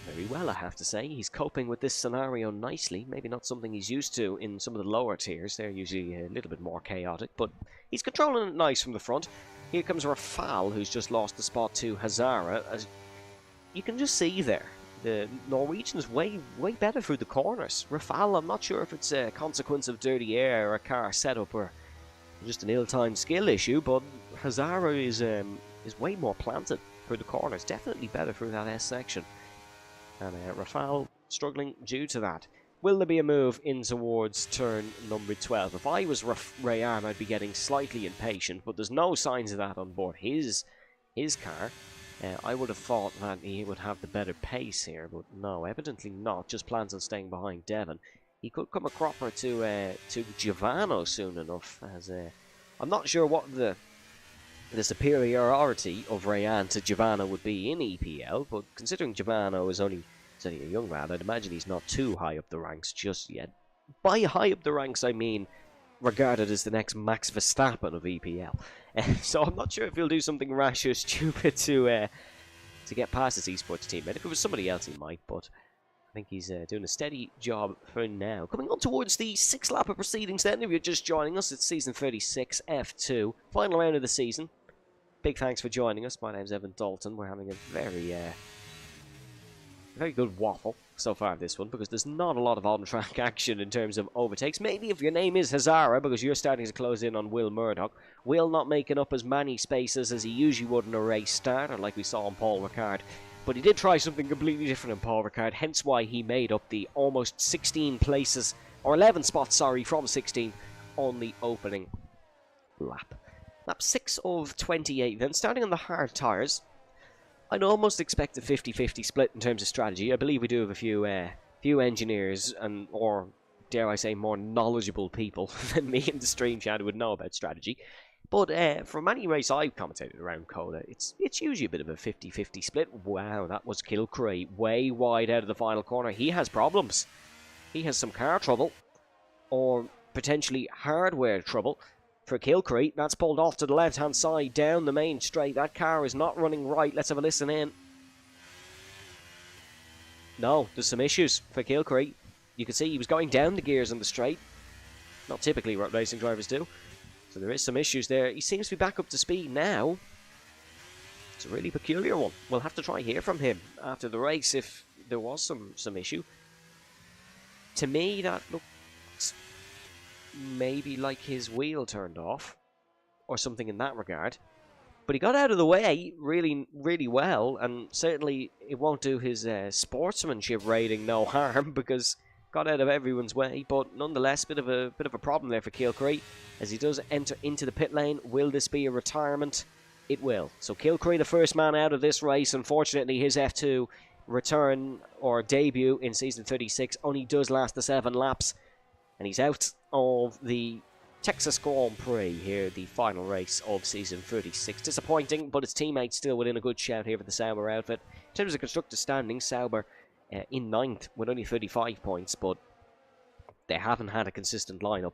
[SPEAKER 3] very well, I have to say. He's coping with this scenario nicely. Maybe not something he's used to in some of the lower tiers. They're usually a little bit more chaotic, but he's controlling it nice from the front. Here comes Rafal, who's just lost the spot to Hazara. As you can just see there, the Norwegian's way better through the corners. Rafal, I'm not sure if it's a consequence of dirty air or a car setup or just an ill-timed skill issue, but Hazara is way more planted through the corners. Definitely better through that S section. And Rafal struggling due to that. Will there be a move in towards turn number 12? If I was Rayan, I'd be getting slightly impatient, but there's no signs of that on board his car. I would have thought that he would have the better pace here, but no, evidently not. Just plans on staying behind Devon. He could come a cropper to Giovanni soon enough. As I'm not sure what the superiority of Rayan to Giovanni would be in EPL, but considering Giovanni is only a young lad, I'd imagine he's not too high up the ranks just yet. By high up the ranks, I mean regarded as the next Max Verstappen of EPL. So I'm not sure if he'll do something rash or stupid to get past his esports teammate. If it was somebody else, he might, but I think he's doing a steady job for now. Coming on towards the 6th lap of proceedings then, if you're just joining us, it's season 36, F2, final round of the season. Big thanks for joining us. My name's Evan Dalton. We're having a very good waffle so far this one, because there's not a lot of on-track action in terms of overtakes. Maybe if your name is Hazara, because you're starting to close in on Will Murdoch. Will not making up as many spaces as he usually would in a race starter, like we saw on Paul Ricard. But he did try something completely different in Paul Ricard, hence why he made up the almost 16 places, or 11 spots, sorry, from 16 on the opening lap. Lap 6 of 28 then, starting on the hard tyres. I'd almost expect a 50-50 split in terms of strategy. I believe we do have a few engineers or dare I say more knowledgeable people than me in the stream chat who would know about strategy. But from any race I've commentated around Coda, it's usually a bit of a 50-50 split. Wow, that was Kilcray way wide out of the final corner. He has problems. He has some car trouble, or potentially hardware trouble. For Kilcray, that's pulled off to the left-hand side, down the main straight. That car is not running right. Let's have a listen in. No, there's some issues for Kilcray. You can see he was going down the gears on the straight. Not typically what racing drivers do. So there is some issues there. He seems to be back up to speed now. It's a really peculiar one. We'll have to try hear from him after the race if there was some issue. To me, that looks maybe like his wheel turned off or something in that regard. But he got out of the way really, really well, and certainly it won't do his sportsmanship rating no harm because got out of everyone's way. But nonetheless, bit of a problem there for Kilcree as he does enter into the pit lane. Will this be a retirement? It will. So Kilcree, the first man out of this race. Unfortunately, his F2 return or debut in season 36 only does last the 7 laps, and he's out of the Texas Grand Prix here, the final race of season 36. Disappointing, but his teammates still within a good shout here for the Sauber outfit. In terms of constructor standing, Sauber in 9th with only 35 points, but they haven't had a consistent lineup.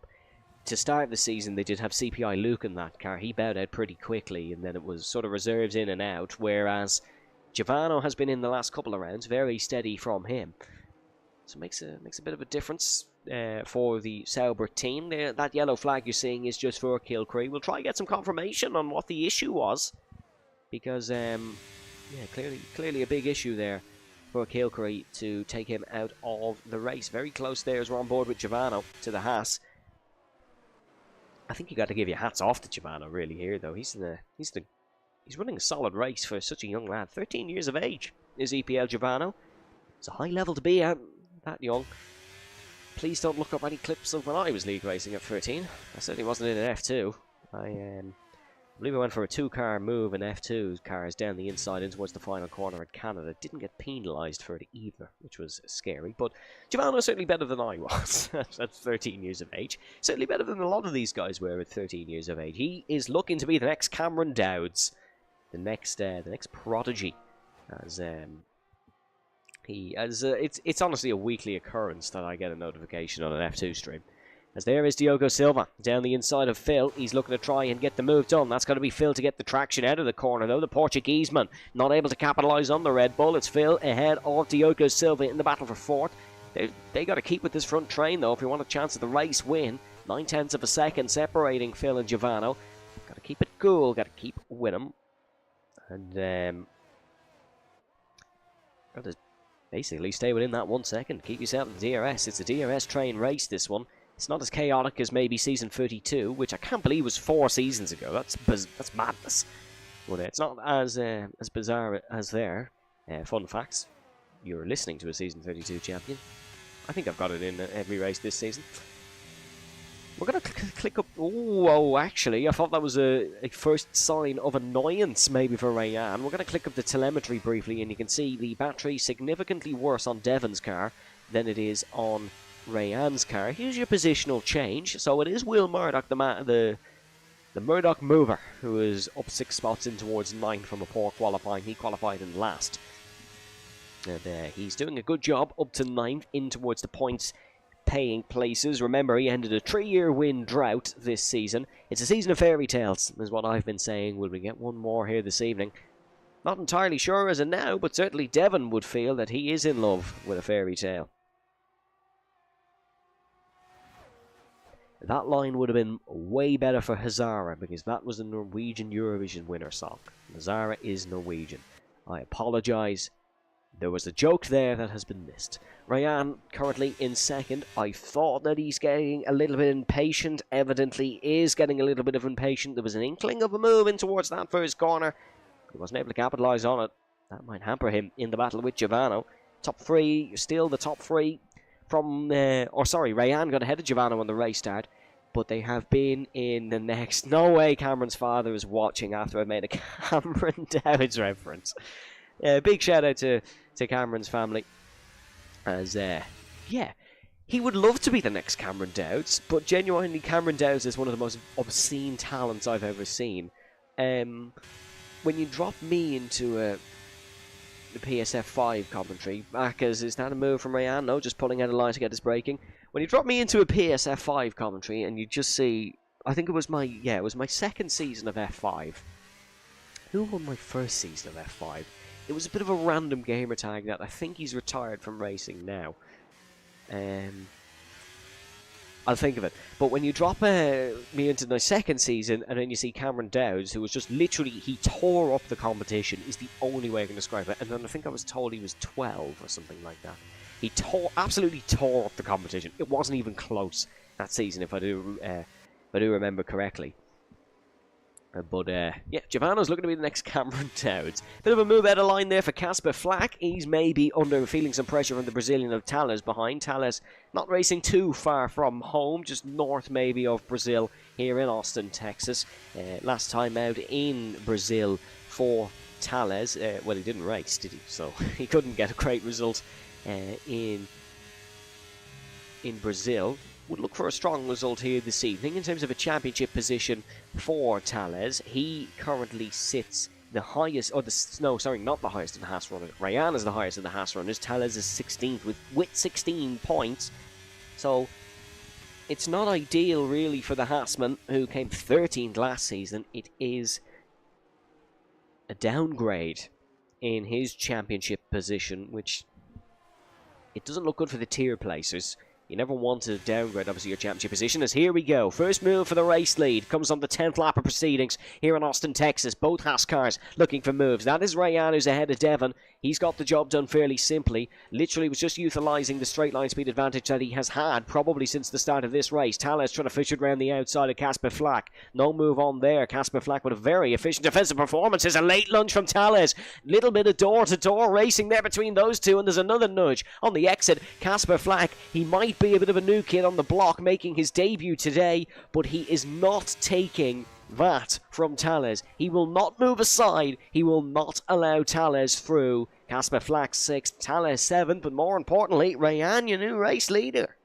[SPEAKER 3] To start the season, they did have CPI Luke in that car. He bowed out pretty quickly, and then it was sort of reserves in and out, whereas Giovanni has been in the last couple of rounds, very steady from him. So it makes a bit of a difference for the Sauber team. That yellow flag you're seeing is just for Kilcree. We'll try and get some confirmation on what the issue was, because yeah, clearly a big issue there for Kilcree to take him out of the race. Very close there as we're on board with Giovanni to the Haas. I think you got to give your hats off to Giovanni really here, though. He's running a solid race for such a young lad. 13 years of age is EPL Giovanni. It's a high level to be at that young. Please don't look up any clips of when I was league racing at 13. I certainly wasn't in an F2. I believe I went for a 2-car move in F2 cars down the inside in towards the final corner at Canada. Didn't get penalised for it either, which was scary. But Giovanni was certainly better than I was at 13 years of age. Certainly better than a lot of these guys were at 13 years of age. He is looking to be the next Cameron Dowds, the next prodigy, as it's honestly a weekly occurrence that I get a notification on an F2 stream. As there is Diogo Silva down the inside of Phil. He's looking to try and get the move done. That's going to be Phil to get the traction out of the corner, though. The Portuguese man not able to capitalise on the Red Bull. It's Phil ahead of Diogo Silva in the battle for fourth. They got to keep with this front train, though, if you want a chance of the race win. 9/10 of a second separating Phil and Giovanni. Got to keep it cool. Got to keep with him. And got to basically stay within that 1 second. Keep yourself in the DRS. It's a DRS train race, this one. It's not as chaotic as maybe season 32, which I can't believe was 4 seasons ago. That's madness. But it's not as bizarre as there. Fun facts. You're listening to a season 32 champion. I think I've got it in every race this season. We're going to click up... Oh, actually, I thought that was a first sign of annoyance maybe for Rayan. We're going to click up the telemetry briefly, and you can see the battery significantly worse on Devon's car than it is on Rayan's car. Here's your positional change. So it is Will Murdoch, the Murdoch mover, who is up 6 spots in towards 9th from a poor qualifying. He qualified in last. And he's doing a good job up to 9th in towards the points paying places. Remember, he ended a 3-year win drought this season. It's a season of fairy tales, is what I've been saying. Will we get one more here this evening? Not entirely sure as of now, but certainly Devon would feel that he is in love with a fairy tale. That line would have been way better for Hazara, because that was a Norwegian Eurovision winner song. Hazara is Norwegian. I apologise. There was a joke there that has been missed. Rayan currently in second. I thought that he's getting a little bit impatient. Evidently is getting a little bit of impatient. There was an inkling of a move in towards that first corner. He wasn't able to capitalise on it. That might hamper him in the battle with Giovanni. Top 3, still the top 3 from... Rayan got ahead of Giovanni on the race start. But they have been in the next... No way Cameron's father is watching after I made a Cameron Dowds reference. Big shout out to Cameron's family. As, yeah, he would love to be the next Cameron Dowds, but genuinely Cameron Dowds is one of the most obscene talents I've ever seen. When you drop me into the PSF 5 commentary, Macca's, is that a move from Rayan? No, just pulling out a line to get his braking. When you drop me into a PSF 5 commentary and you just see, I think it was my second season of F5. Who won my first season of F5? It was a bit of a random gamer tag that I think he's retired from racing now. I I'll think of it. But when you drop me into the second season, and then you see Cameron Dowds, who was just literally, he tore up the competition, is the only way I can describe it. And then I think I was told he was 12 or something like that. He absolutely tore up the competition. It wasn't even close that season, if I do remember correctly. Yeah, Giovanno's looking to be the next Cameron Dowds. Bit of a move out of line there for Casper Flack. He's maybe feeling some pressure from the Brazilian of Tales behind. Tales not racing too far from home, just north maybe of Brazil here in Austin, Texas. Last time out in Brazil for Tales. Well, he didn't race, did he? So he couldn't get a great result in Brazil. Would look for a strong result here this evening in terms of a championship position for Tales. He currently sits the highest, not the highest in the Haas runners. Rayan is the highest in the Haas runners. Tales is 16th with 16 points. So it's not ideal really for the Haasman, who came 13th last season. It is a downgrade in his championship position, which it doesn't look good for the tier placers. You never want to downgrade, obviously, your championship position. As here we go. First move for the race lead comes on the 10th lap of proceedings here in Austin, Texas. Both Haas cars looking for moves. That is Rayan, who's ahead of Devon. He's got the job done fairly simply. Literally was just utilising the straight line speed advantage that he has had probably since the start of this race. Tales trying to fish it around the outside of Casper Flack. No move on there. Casper Flack with a very efficient defensive performance. There's a late lunge from Tales. Little bit of door-to-door racing there between those two, and there's another nudge on the exit. Casper Flack, he might be a bit of a new kid on the block making his debut today, but he is not taking that from Tales. He will not move aside. He will not allow Tales through. Casper Flack 6th, Tales 7th, but more importantly, Rayan, your new race leader.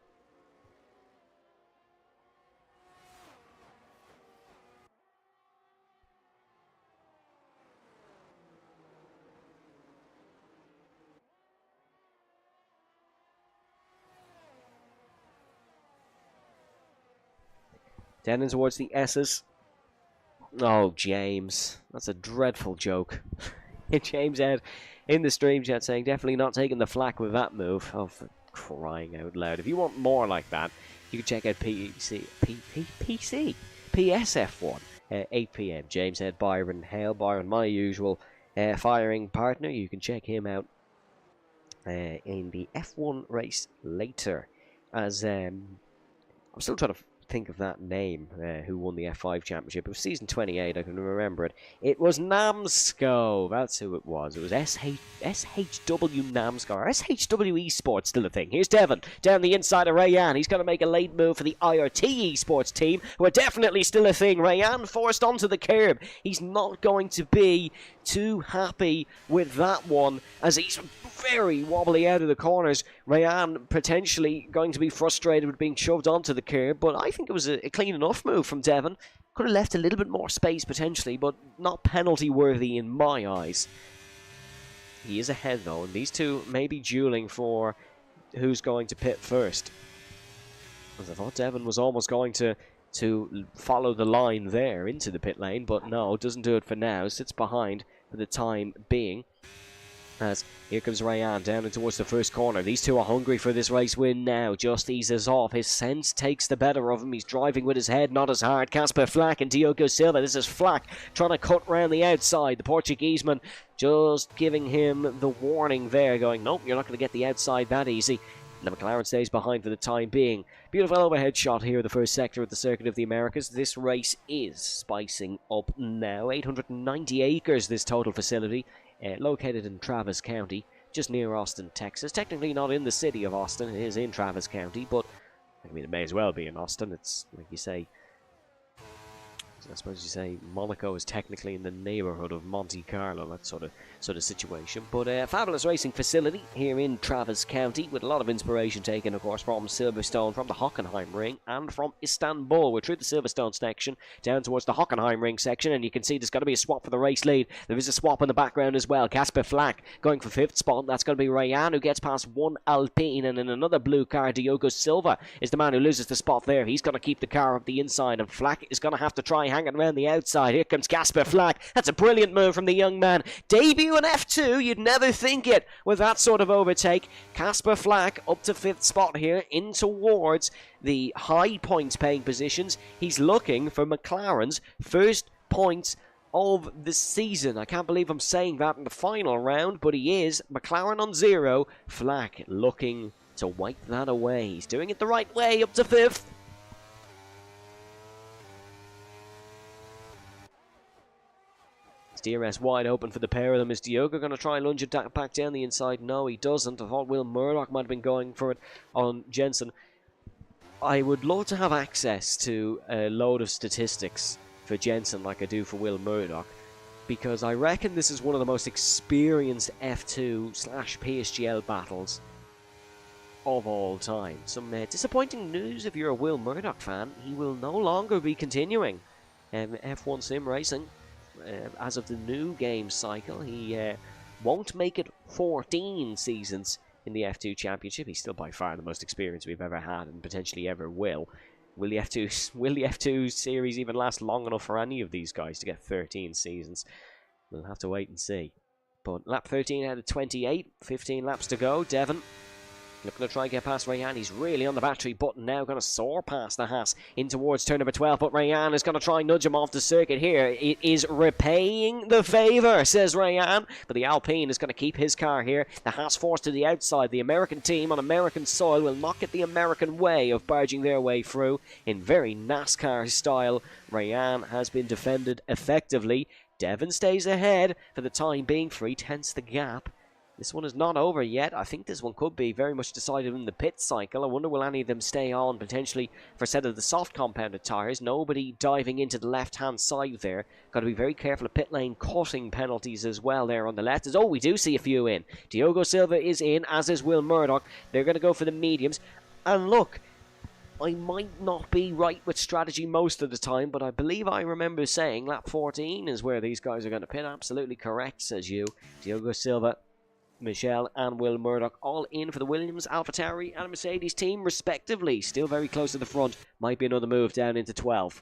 [SPEAKER 3] Down in towards the S's. Oh, James. That's a dreadful joke. James out in the stream chat saying definitely not taking the flak with that move. Oh, for crying out loud. If you want more like that, you can check out PSF1 at 8 p.m. James said Byron Hale. Byron, my usual firing partner. You can check him out in the F1 race later. As I'm still trying to think of that name, who won the F5 championship. It was season 28, I can remember it. It was Namsco, that's who it was. It was SHW Namsco. SHW Esports still a thing. Here's Devon, down the inside of Rayan. He's going to make a late move for the IRT Esports team, who are definitely still a thing. Rayan forced onto the curb. He's not going to be too happy with that one, as he's very wobbly out of the corners. Rayan potentially going to be frustrated with being shoved onto the curb, but I think it was a clean enough move from Devon. Could have left a little bit more space potentially, but not penalty worthy in my eyes. He is ahead though, and these two may be dueling for who's going to pit first. As I thought Devon was almost going to follow the line there into the pit lane, but no, doesn't do it for now. Sits behind for the time being. As here comes Rayan down and towards the first corner. These two are hungry for this race win now. Just eases off. His sense takes the better of him. He's driving with his head, not as hard. Casper Flack and Diogo Silva. This is Flack trying to cut round the outside. The Portugueseman just giving him the warning there, going, nope, you're not going to get the outside that easy. The McLaren stays behind for the time being. Beautiful overhead shot here, the first sector of the Circuit of the Americas. This race is spicing up now. 890 acres, this total facility. Located in Travis County, just near Austin, Texas. Technically not in the city of Austin, it is in Travis County, but I mean, it may as well be in Austin. It's like you say, I suppose you say Monaco is technically in the neighborhood of Monte Carlo, that sort of situation. But a fabulous racing facility here in Travis County, with a lot of inspiration taken, of course, from Silverstone, from the Hockenheim Ring, and from Istanbul. We're through the Silverstone section, down towards the Hockenheim Ring section, and you can see there's going to be a swap for the race lead. There is a swap in the background as well. Casper Flack going for 5th spot. That's going to be Rayan, who gets past one Alpine, and in another blue car, Diogo Silva is the man who loses the spot there. He's going to keep the car up the inside, and Flack is going to have to try hanging around the outside. Here comes Casper Flack. That's a brilliant move from the young man. Debut in F2, you'd never think it with that sort of overtake. Casper Flack up to 5th spot here, in towards the high points paying positions. He's looking for McLaren's first points of the season. I can't believe I'm saying that in the final round, but he is. McLaren on 0. Flack looking to wipe that away. He's doing it the right way, up to 5th. DRS wide open for the pair of them. Is Diogo going to try and lunge it back down the inside? No, he doesn't. I thought Will Murdoch might have been going for it on Jensen. I would love to have access to a load of statistics for Jensen like I do for Will Murdoch, because I reckon this is one of the most experienced F2/PSGL battles of all time. Some disappointing news if you're a Will Murdoch fan. He will no longer be continuing F1 sim racing. As of the new game cycle, he won't make it 14 seasons in the F2 Championship. He's still by far the most experienced we've ever had and potentially ever will. Will the F2 series even last long enough for any of these guys to get 13 seasons? We'll have to wait and see. But lap 13 out of 28, 15 laps to go. Devon looking to try and get past Rayan. He's really on the battery button now. Going to soar past the Haas in towards turn number 12. But Rayan is going to try and nudge him off the circuit here. It is repaying the favour, says Rayan. But the Alpine is going to keep his car here. The Haas forced to the outside. The American team on American soil will not get the American way of barging their way through. In very NASCAR style, Rayan has been defended effectively. Devon stays ahead for the time being. 3/10 the gap. This one is not over yet. I think this one could be very much decided in the pit cycle. I wonder will any of them stay on potentially for a set of the soft compounded tyres. Nobody diving into the left-hand side there. Got to be very careful of pit lane cutting penalties as well there on the left. Oh, we do see a few in. Diogo Silva is in, as is Will Murdoch. They're going to go for the mediums. And look, I might not be right with strategy most of the time, but I believe I remember saying lap 14 is where these guys are going to pit. Absolutely correct, says you. Diogo Silva, Michelle and Will Murdoch all in for the Williams, AlphaTauri and Mercedes team respectively. Still very close to the front. Might be another move down into 12.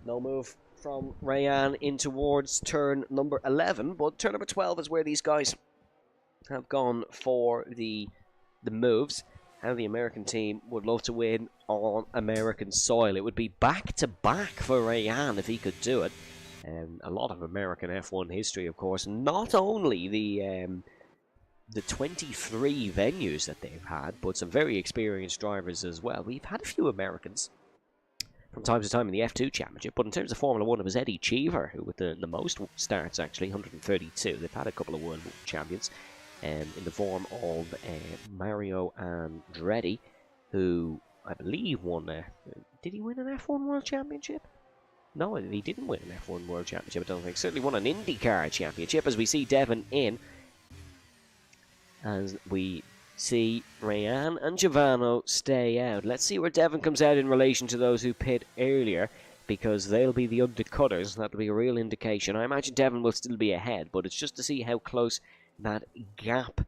[SPEAKER 3] No move from Rayan in towards turn number 11, but turn number 12 is where these guys have gone for the moves. How the American team would love to win on American soil. It would be back-to-back for Rayan if he could do it. A lot of American F1 history, of course. Not only the 23 venues that they've had, but some very experienced drivers as well. We've had a few Americans from time to time in the F2 Championship, but in terms of Formula 1, it was Eddie Cheever who with the most starts, actually, 132. They've had a couple of world champions in the form of Mario Andretti, who I believe won did he win an F1 World Championship? No, he didn't win an F1 World Championship, I don't think. Certainly won an IndyCar Championship, as we see Devon in. As we see Rayan and Giovanni stay out. Let's see where Devon comes out in relation to those who pit earlier, because they'll be the undercutters. That'll be a real indication. I imagine Devon will still be ahead, but it's just to see how close that gap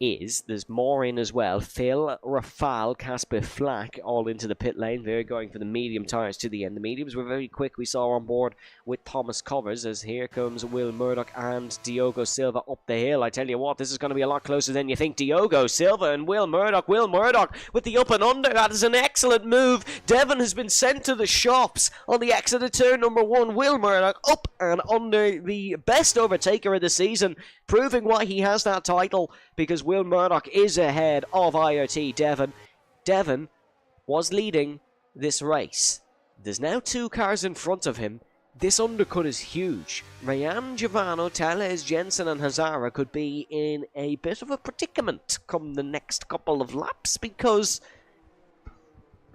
[SPEAKER 3] is. There's more in as well. Phil, Rafal, Casper Flack all into the pit lane. They're going for the medium tyres to the end. The mediums were very quick, we saw on board with Thomas Covers, as here comes Will Murdoch and Diogo Silva up the hill. I tell you what, this is going to be a lot closer than you think. Diogo Silva and Will Murdoch. Will Murdoch with the up and under. That is an excellent move. Devon has been sent to the shops on the exit of turn number 1. Will Murdoch up and under, the best overtaker of the season, proving why he has that title, because Will Murdoch is ahead of IRT Devon. Devon was leading this race. There's now 2 cars in front of him. This undercut is huge. Rayan, Giovanni, Tellez, Jensen and Hazara could be in a bit of a predicament come the next couple of laps, because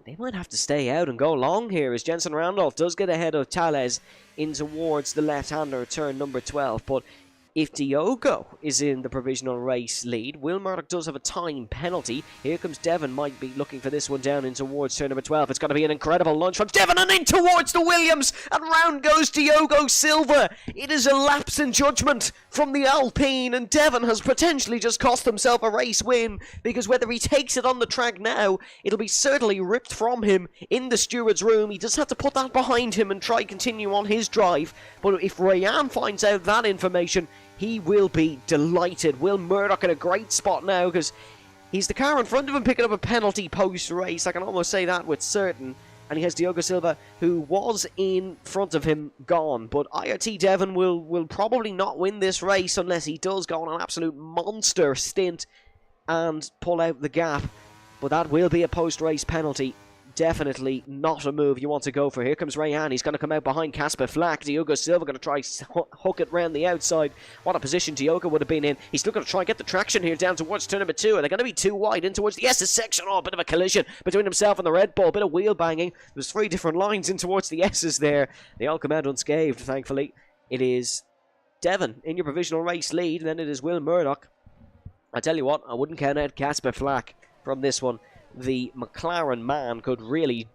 [SPEAKER 3] they might have to stay out and go long here, as Jensen Randolph does get ahead of Tellez in towards the left-hander turn number 12. But if Diogo is in the provisional race lead, Will Murdoch does have a time penalty. Here comes Devon, might be looking for this one down in towards turn number 12. It's going to be an incredible launch from Devon and in towards the Williams. And round goes Diogo Silva. It is a lapse in judgment from the Alpine, and Devon has potentially just cost himself a race win, because whether he takes it on the track now, it'll be certainly ripped from him in the steward's room. He just have to put that behind him and try continue on his drive. But if Rayan finds out that information, he will be delighted. Will Murdoch in a great spot now, because he's the car in front of him picking up a penalty post-race. I can almost say that with certain. And he has Diogo Silva, who was in front of him, gone. But IRT Devon will probably not win this race unless he does go on an absolute monster stint and pull out the gap. But that will be a post-race penalty. Definitely not a move you want to go for. Here comes Rayan. He's going to come out behind Casper Flack. Diogo Silva going to try hook it round the outside. What a position Diogo would have been in. He's still going to try and get the traction here down towards turn number 2. And they're going to be too wide in towards the S's section. Oh, a bit of a collision between himself and the Red Bull. A bit of wheel banging. There's 3 different lines in towards the S's there. They all come out unscathed, thankfully. It is Devon in your provisional race lead. And then it is Will Murdoch. I tell you what, I wouldn't count out Casper Flack from this one. The McLaren man could really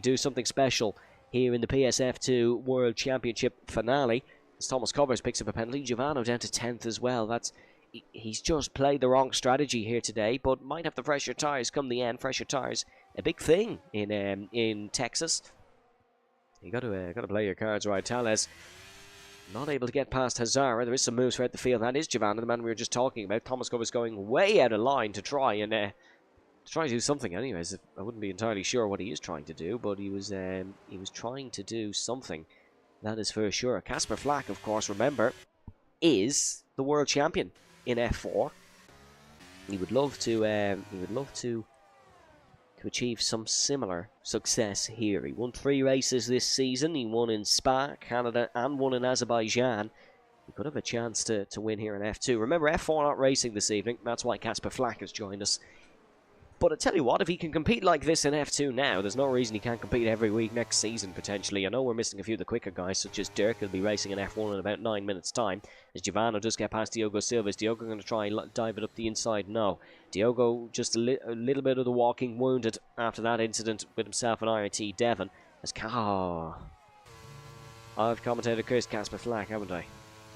[SPEAKER 3] do something special here in the PSF2 World Championship finale. As Thomas Covers picks up a penalty, Giovanni down to 10th as well. He's just played the wrong strategy here today, but might have the fresher tyres come the end. Fresher tyres, a big thing in Texas. You got to play your cards right. Tales not able to get past Hazara. There is some moves throughout the field. That is Giovanni, the man we were just talking about. Thomas Covers going way out of line to try and do something. Anyways, I wouldn't be entirely sure what he is trying to do, but he was trying to do something. That is for sure. Casper Flack, of course, remember, is the world champion in F4. He would love to achieve some similar success here. He won 3 races this season. He won in Spa, Canada, and won in Azerbaijan. He could have a chance to win here in F2. Remember, F4 not racing this evening. That's why Casper Flack has joined us. But I tell you what, if he can compete like this in F2 now, there's no reason he can't compete every week next season, potentially. I know we're missing a few of the quicker guys, such as Dirk, who'll be racing in F1 in about 9 minutes' time. As Giovanni does get past Diogo Silva. Is Diogo going to try and dive it up the inside? No. Diogo just a little bit of the walking, wounded after that incident with himself and IRT Devon. I've commentated cursed Casper Flack, haven't I?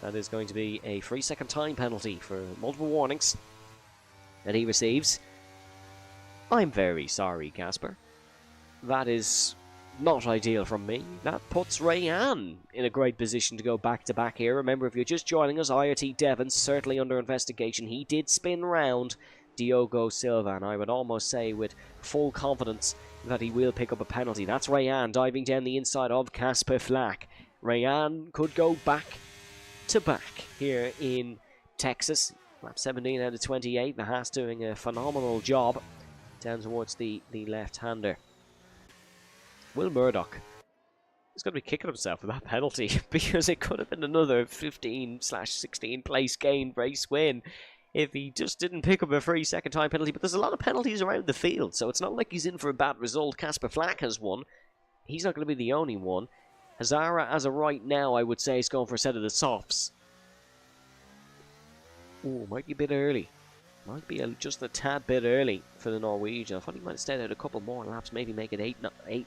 [SPEAKER 3] That is going to be a 3-second time penalty for multiple warnings that he receives. I'm very sorry, Casper. That is not ideal from me. That puts Rayan in a great position to go back-to-back here. Remember, if you're just joining us, IRT Devon certainly under investigation. He did spin round Diogo Silva, and I would almost say with full confidence that he will pick up a penalty. That's Rayan diving down the inside of Casper Flack. Rayan could go back-to-back here in Texas. Lap 17 out of 28. The Haas doing a phenomenal job down towards the left-hander. Will Murdoch is going to be kicking himself for that penalty, because it could have been another 15/16 place gain race win if he just didn't pick up a 3-second time penalty. But there's a lot of penalties around the field, so it's not like he's in for a bad result. Casper Flack has one. He's not going to be the only one. Hazara, as of right now, I would say, is going for a set of the softs. Oh, might be a bit early. Might be just a tad bit early for the Norwegian. I thought he might have stayed out a couple more laps, maybe make it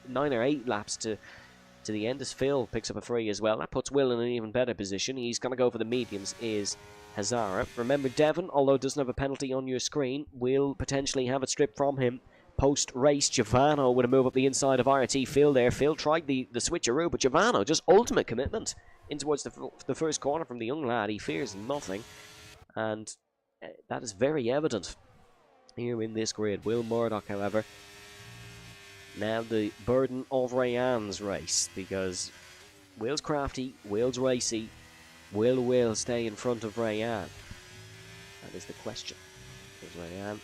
[SPEAKER 3] 9 or 8 laps to the end as Phil picks up a free as well. That puts Will in an even better position. He's going to go for the mediums, is Hazara. Remember, Devon, although doesn't have a penalty on your screen, will potentially have it stripped from him post-race. Giovanni with a move up the inside of IRT Phil there. Phil tried the switcheroo, but Giovanni, just ultimate commitment in towards the first corner from the young lad. He fears nothing, and that is very evident here in this grid. Will Murdoch, however, now the burden of Rayan's race, because Will's crafty, Will's racy. Will stay in front of Rayan? That is the question. Because Rayan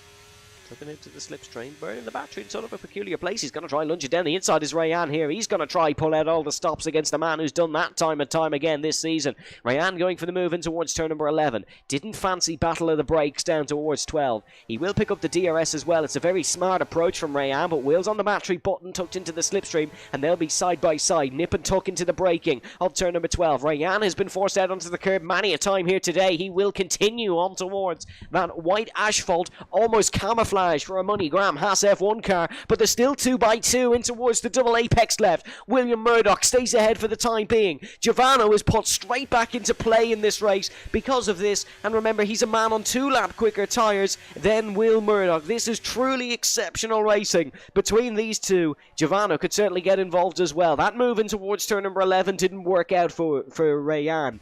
[SPEAKER 3] Tucking into the slipstream, burning the battery in sort of a peculiar place. He's going to try and lunge it down the inside. Is Rayan here? He's going to try pull out all the stops against a man who's done that time and time again this season. Rayan going for the move in towards turn number 11. Didn't fancy battle of the brakes down towards 12. He will pick up the DRS as well. It's a very smart approach from Rayan, but wheels on the battery, button tucked into the slipstream, and they'll be side by side. Nip and tuck into the braking of turn number 12. Rayan has been forced out onto the curb many a time here today. He will continue on towards that white asphalt, almost camouflage for a MoneyGram Haas F1 car, but there's still 2x2 in towards the double apex left. William Murdoch stays ahead for the time being. Giovanni is put straight back into play in this race because of this, and remember, he's a man on 2-lap quicker tyres than Will Murdoch. This is truly exceptional racing between these two. Giovanni could certainly get involved as well. That move in towards turn number 11 didn't work out for Rayan,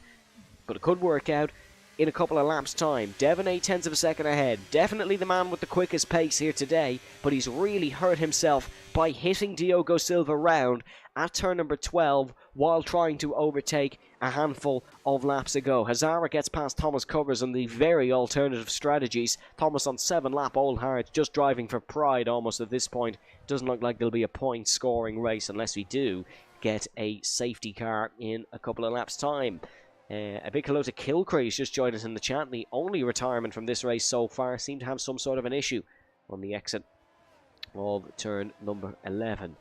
[SPEAKER 3] but it could work out in a couple of laps' time. Devon 0.8 of a second ahead. Definitely the man with the quickest pace here today, but he's really hurt himself by hitting Diogo Silva round at turn number 12 while trying to overtake a handful of laps ago. Hazara gets past Thomas Covers on the very alternative strategies. Thomas on 7-lap old hard, just driving for pride almost at this point. Doesn't look like there'll be a point scoring race unless we do get a safety car in a couple of laps' time. A big hello to Kilcree, who's just joined us in the chat. The only retirement from this race so far seemed to have some sort of an issue on the exit of turn number 11.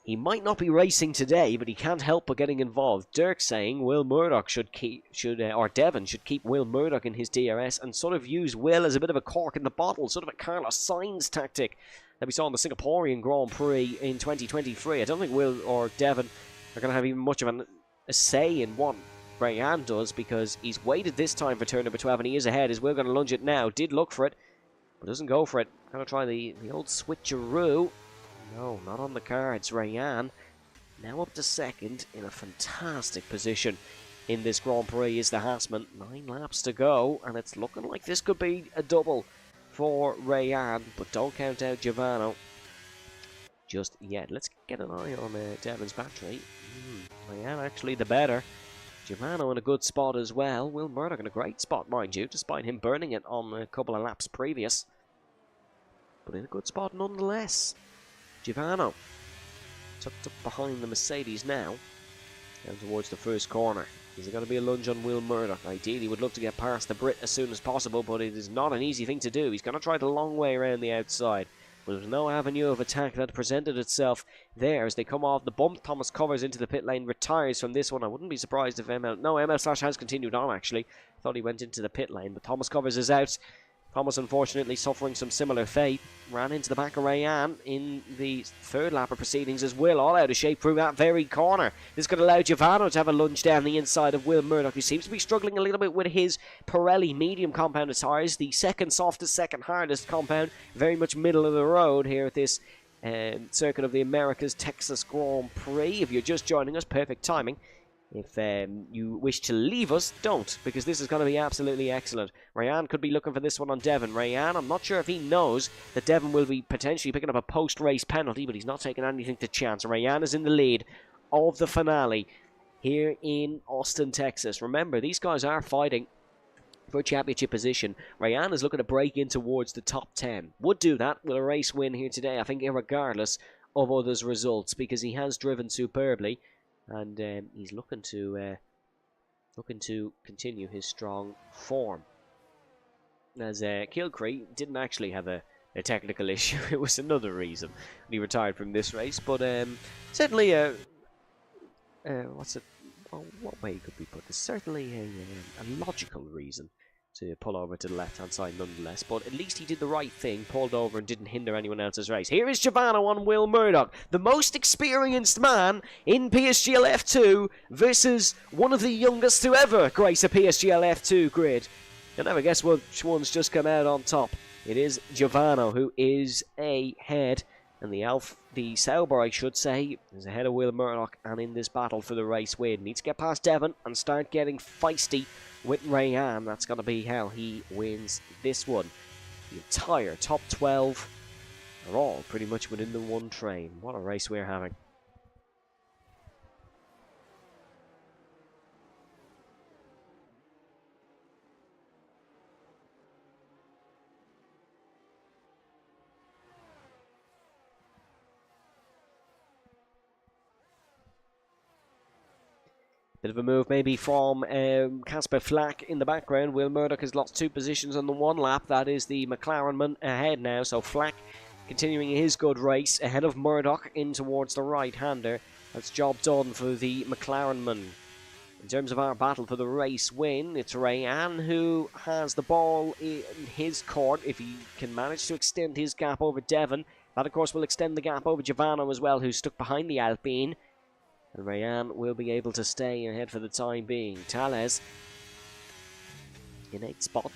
[SPEAKER 3] He might not be racing today, but he can't help but getting involved. Dirk saying Will Murdoch or Devon should keep Will Murdoch in his DRS and sort of use Will as a bit of a cork in the bottle, sort of a Carlos Sainz tactic that we saw in the Singaporean Grand Prix in 2023. I don't think Will or Devon are going to have even much of a say in what Rayan does, because he's waited this time for turn number 12 and he is ahead. Is Will going to lunge it now? Did look for it, but doesn't go for it. Going to try the old switcheroo. No, not on the cards. Rayan now up to second in a fantastic position in this Grand Prix is the Haasman. 9 laps to go, and it's looking like this could be a double for Rayan, but don't count out Giovanni just yet. Let's get an eye on Devon's battery. Rayan actually the better. Giovanni in a good spot as well. Will Murdoch in a great spot, mind you, despite him burning it on a couple of laps previous. But in a good spot nonetheless. Giovanni tucked up behind the Mercedes now, down towards the first corner. Is it going to be a lunge on Will Murdoch? Ideally, would love to get past the Brit as soon as possible, but it is not an easy thing to do. He's going to try the long way around the outside. But there's no avenue of attack that presented itself there as they come off the bump. Thomas Covers into the pit lane, retires from this one. I wouldn't be surprised if ML Slash has continued on actually. Thought he went into the pit lane, but Thomas Covers is out. Thomas, unfortunately, suffering some similar fate. Ran into the back of Rayan in the third lap of proceedings as Will, all out of shape through that very corner. This could allow Giovanni to have a lunge down the inside of Will Murdoch, who seems to be struggling a little bit with his Pirelli medium compound tires. The second softest, second hardest compound. Very much middle of the road here at this Circuit of the Americas Texas Grand Prix. If you're just joining us, perfect timing. If you wish to leave us, don't, because this is going to be absolutely excellent. Rayan could be looking for this one on Devon. Rayan, I'm not sure if he knows that Devon will be potentially picking up a post-race penalty, but he's not taking anything to chance. Rayan is in the lead of the finale here in Austin, Texas. Remember, these guys are fighting for a championship position. Rayan is looking to break in towards the top 10. Would do that with a race win here today, I think, irregardless of others' results, because he has driven superbly. And he's looking to continue his strong form. As Kilcree didn't actually have a technical issue, it was another reason he retired from this race. But certainly what way could we put this? Certainly a logical reason to pull over to the left-hand side nonetheless, but at least he did the right thing, pulled over and didn't hinder anyone else's race. Here is Giovanni on Will Murdoch, the most experienced man in PSGL F2 versus one of the youngest to ever grace a PSGL F2 grid. You'll never guess which one's just come out on top. It is Giovanni who is ahead, and the Sauber, I should say, is ahead of Will Murdoch and in this battle for the race win. Needs to get past Devon and start getting feisty with Rayan. That's going to be how he wins this one. The entire top 12 are all pretty much within the one train. What a race we're having. Bit of a move maybe from Casper Flack in the background. Will Murdoch has lost 2 positions on the 1 lap. That is the McLaren man ahead now. So Flack continuing his good race ahead of Murdoch in towards the right-hander. That's job done for the McLaren man. In terms of our battle for the race win, it's Rayan who has the ball in his court. If he can manage to extend his gap over Devon, that of course will extend the gap over Giovanni as well, who's stuck behind the Alpine. And Rayan will be able to stay ahead for the time being. Tales, in 8th spot,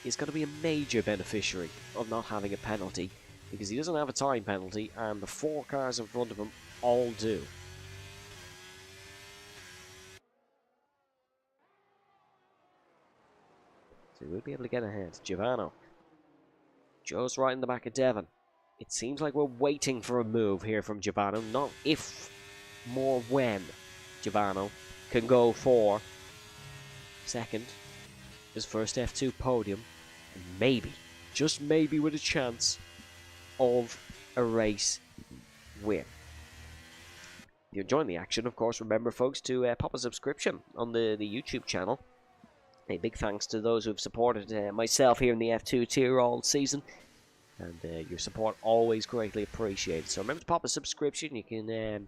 [SPEAKER 3] is going to be a major beneficiary of not having a penalty, because he doesn't have a time penalty, and the 4 cars in front of him all do. So he will be able to get ahead. Giovanni. Joe's right in the back of Devon. It seems like we're waiting for a move here from Giovanni, not if, more when Giovanni can go for second, his first F2 podium, and maybe, just maybe with a chance of a race win. If you're enjoying the action, of course, remember folks to pop a subscription on the YouTube channel. A big thanks to those who've supported myself here in the F2 tier all season. And your support always greatly appreciated. So remember to pop a subscription. You can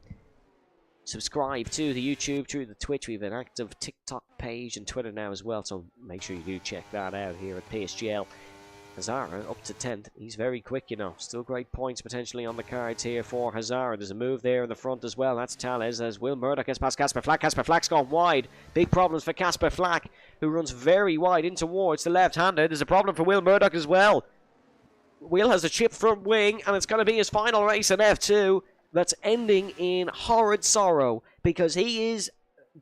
[SPEAKER 3] subscribe to the YouTube, through the Twitch. We have an active TikTok page and Twitter now as well. So make sure you do check that out here at PSGL. Hazara up to 10th. He's very quick, you know. Still great points potentially on the cards here for Hazara. There's a move there in the front as well. That's Tales as Will Murdoch gets past Casper Flack. Casper Flack's gone wide. Big problems for Casper Flack, who runs very wide in towards the left-hander. There's a problem for Will Murdoch as well. Will has a chip front wing, and it's going to be his final race in F2 that's ending in horrid sorrow, because he is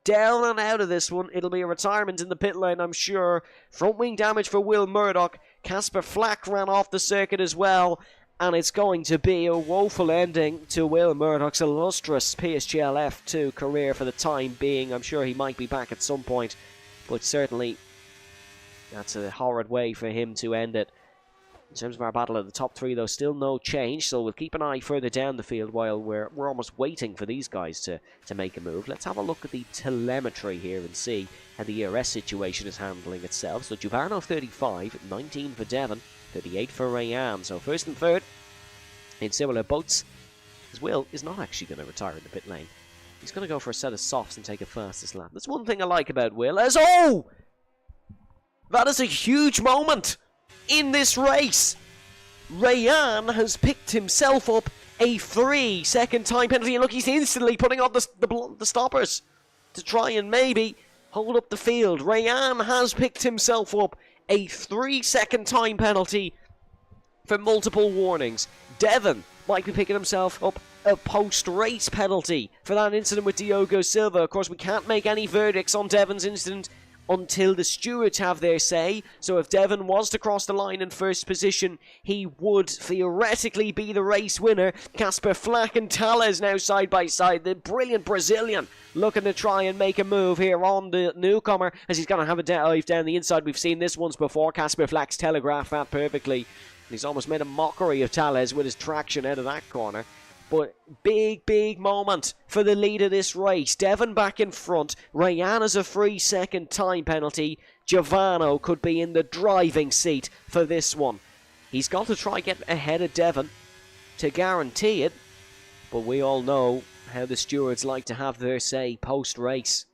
[SPEAKER 3] down and out of this one. It'll be a retirement in the pit lane, I'm sure. Front wing damage for Will Murdoch. Casper Flack ran off the circuit as well, and it's going to be a woeful ending to Will Murdoch's illustrious PSGL F2 career for the time being. I'm sure he might be back at some point, but certainly that's a horrid way for him to end it. In terms of our battle at the top 3, though, still no change, so we'll keep an eye further down the field while we're almost waiting for these guys to make a move. Let's have a look at the telemetry here and see how the ERS situation is handling itself. So Giovanni 35, 19 for Devon, 38 for Rayan. So first and third in similar boats, as Will is not actually going to retire in the pit lane. He's going to go for a set of softs and take a fastest lap. That's one thing I like about Will, as oh! That is a huge moment in this race. Rayan has picked himself up a 3-second time penalty, and look, he's instantly putting on the stoppers to try and maybe hold up the field. Rayan has picked himself up a 3-second time penalty for multiple warnings. Devon might be picking himself up a post-race penalty for that incident with Diogo Silva. Of course, we can't make any verdicts on Devon's incident until the stewards have their say. So if Devon was to cross the line in first position, he would theoretically be the race winner. Casper Flack and Tales now side by side. The brilliant Brazilian looking to try and make a move here on the newcomer, as he's going to have a dive down the inside. We've seen this once before. Casper Flack's telegraphed that perfectly. He's almost made a mockery of Tales with his traction out of that corner. But big moment for the lead of this race. Devon back in front. Rayan has a 3-second time penalty. Giovanni could be in the driving seat for this one. He's got to try get ahead of Devon to guarantee it. But we all know how the stewards like to have their say post-race.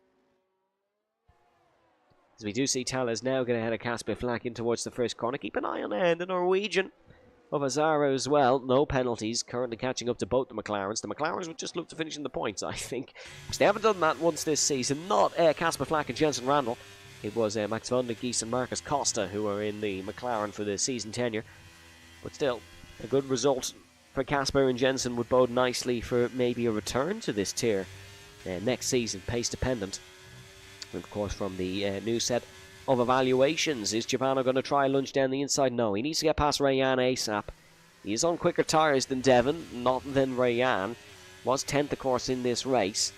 [SPEAKER 3] As we do see Tales now get ahead of Casper Flack in towards the first corner. Keep an eye on the Norwegian of Hazara as well. No penalties. Currently catching up to both the McLarens. The McLarens would just look to finish in the points, I think, because they haven't done that once this season. Not Casper Flack and Jensen Randall. It was Max van der Gies and Marcus Costa who were in the McLaren for the season tenure. But still, a good result for Casper and Jensen would bode nicely for maybe a return to this tier next season, pace dependent. And of course, from the new set of evaluations, is Giovanni going to try lunge down the inside? No, he needs to get past Rayan ASAP. He is on quicker tyres than Devon, not than Rayan. Was 10th, of course, in this race.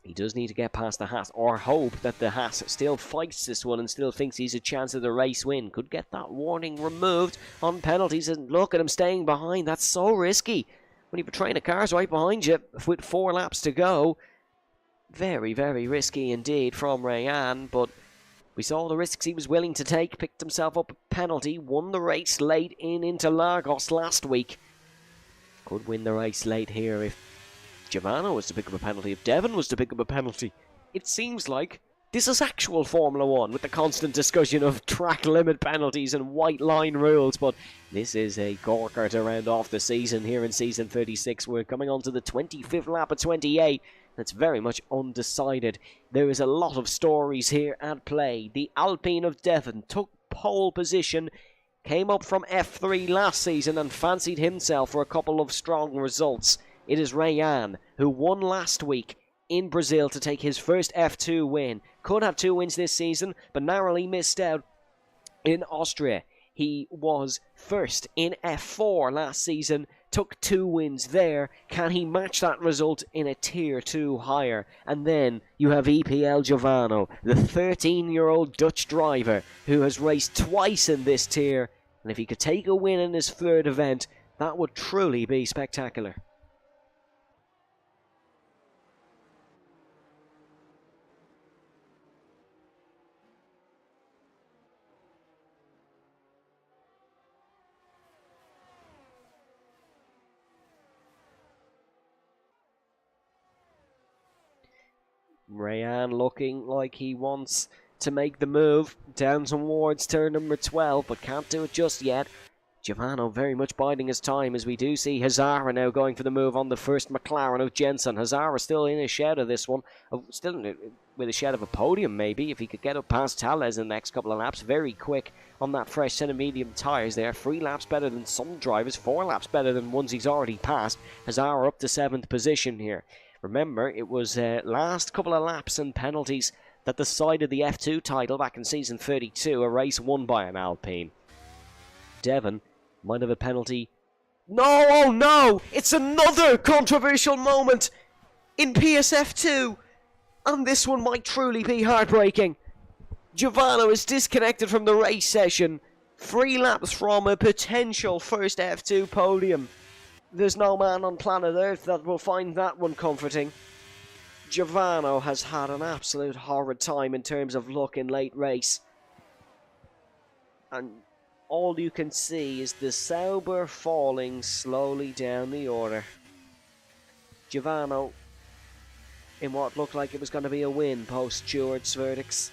[SPEAKER 3] He does need to get past the Haas, or hope that the Haas still fights this one and still thinks he's a chance of the race win. Could get that warning removed on penalties, and look at him staying behind. That's so risky when you've a train of cars right behind you with 4 laps to go. Very, very risky indeed from Rayan, but we saw the risks he was willing to take, picked himself up a penalty, won the race late in Interlagos last week. Could win the race late here if Giovanni was to pick up a penalty, if Devon was to pick up a penalty. It seems like this is actual Formula 1 with the constant discussion of track limit penalties and white line rules, but this is a corker to round off the season here in season 36. We're coming on to the 25th lap of 28. That's very much undecided. There is a lot of stories here at play. The Alpine of Devon took pole position, came up from F3 last season and fancied himself for a couple of strong results. It is Rayan, who won last week in Brazil to take his first F2 win. Could have 2 wins this season, but narrowly missed out in Austria. He was first in F4 last season, took 2 wins there. Can he match that result in a tier 2 higher? And then you have EPL Giovanni, the 13-year-old Dutch driver who has raced twice in this tier. And if he could take a win in his 3rd event, that would truly be spectacular. Rayan looking like he wants to make the move down towards turn number 12, but can't do it just yet. Giovanni very much biding his time as we do see Hazara now going for the move on the first McLaren of Jensen. Hazara still in a shed of this one, still with a shed of a podium maybe, if he could get up past Tales in the next couple of laps. Very quick on that fresh set of medium tyres there. 3 laps better than some drivers, 4 laps better than ones he's already passed. Hazara up to 7th position here. Remember, it was last couple of laps and penalties that decided the F2 title back in season 32, a race won by an Alpine. Devon might have a penalty. No, oh no! It's another controversial moment in PSF2, and this one might truly be heartbreaking. Giovanni is disconnected from the race session, 3 laps from a potential first F2 podium. There's no man on planet Earth that will find that one comforting. Giovanni has had an absolute horrid time in terms of luck in late race. And all you can see is the Sauber falling slowly down the order. Giovanni, in what looked like it was going to be a win post Stewart's verdicts,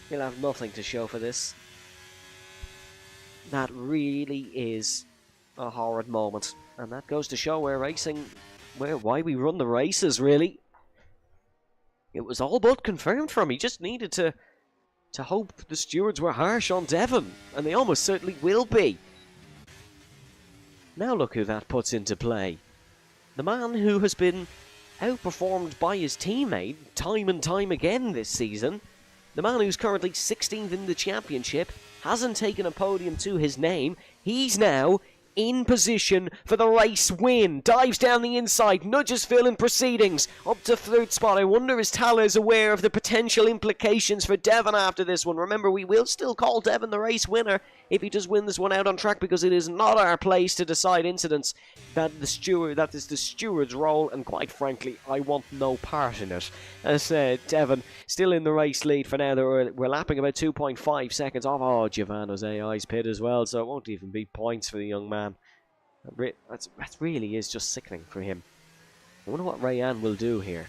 [SPEAKER 3] he'll have nothing to show for this. That really is a horrid moment, and that goes to show why we run the races, really. It was all but confirmed for him. He just needed to hope the stewards were harsh on Devon, and they almost certainly will be. Now look who that puts into play. The man who has been outperformed by his teammate time and time again this season. The man who's currently 16th in the championship, hasn't taken a podium to his name. He's now in position for the race win. Dives down the inside, nudges Phil in proceedings, up to 3rd spot. I wonder is Tales aware of the potential implications for Devon after this one. Remember, we will still call Devon the race winner if he does win this one out on track, because it is not our place to decide incidents. That is the steward's role, and quite frankly, I want no part in it. As Devon still in the race lead for now. We're lapping about 2.5 seconds off. Oh, Giovanni's AI's pit as well, so it won't even be points for the young man. That really is just sickening for him. I wonder what Rayan will do here.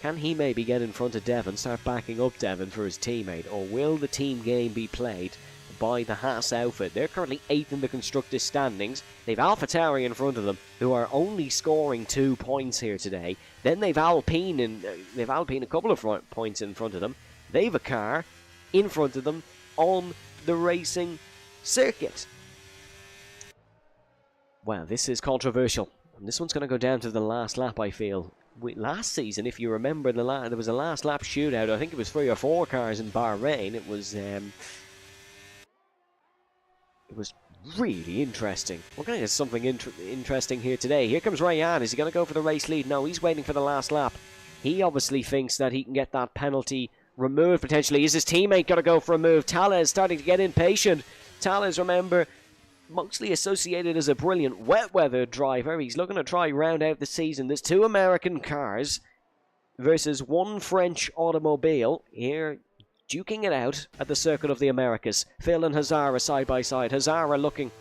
[SPEAKER 3] Can he maybe get in front of Devon, start backing up Devon for his teammate, or will the team game be played by the Haas outfit? They're currently 8th in the constructors standings. They've AlphaTauri in front of them, who are only scoring 2 points here today. Then they've Alpine a couple of points in front of them. They've a car in front of them on the racing circuit. Wow, this is controversial. And this one's going to go down to the last lap, I feel. Last season, if you remember, there was a last lap shootout. I think it was 3 or 4 cars in Bahrain. It was really interesting. We're going to get something interesting here today. Here comes Rayan. Is he going to go for the race lead? No, he's waiting for the last lap. He obviously thinks that he can get that penalty removed, potentially. Is his teammate going to go for a move? Tales starting to get impatient. Tales, remember, mostly associated as a brilliant wet weather driver. He's looking to try round out the season. There's 2 American cars. versus one French automobile here, duking it out at the Circuit of the Americas. Phil and Hazara side by side. Hazara looking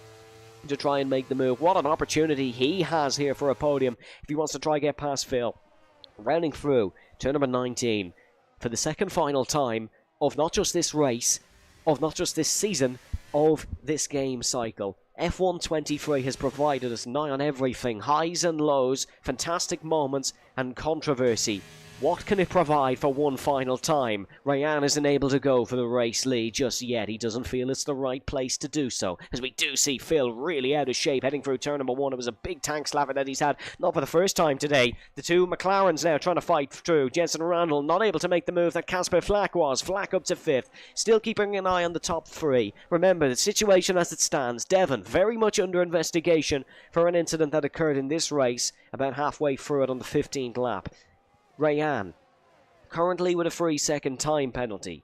[SPEAKER 3] to try and make the move. What an opportunity he has here for a podium if he wants to try get past Phil. Rounding through turn number 19 for the second final time of not just this race, of not just this season, of this game cycle. F1 23 has provided us nigh on everything, highs and lows, fantastic moments and controversy. What can it provide for one final time? Ryan isn't able to go for the race lead just yet. He doesn't feel it's the right place to do so, as we do see Phil really out of shape heading through turn number 1. It was a big tank slapper that he's had, not for the first time today. The two McLarens now trying to fight through. Jensen Randall not able to make the move that Casper Flack was. Flack up to 5th, still keeping an eye on the top 3. Remember, the situation as it stands, Devon very much under investigation for an incident that occurred in this race about halfway through it on the 15th lap. Rayan, currently with a 3-second time penalty,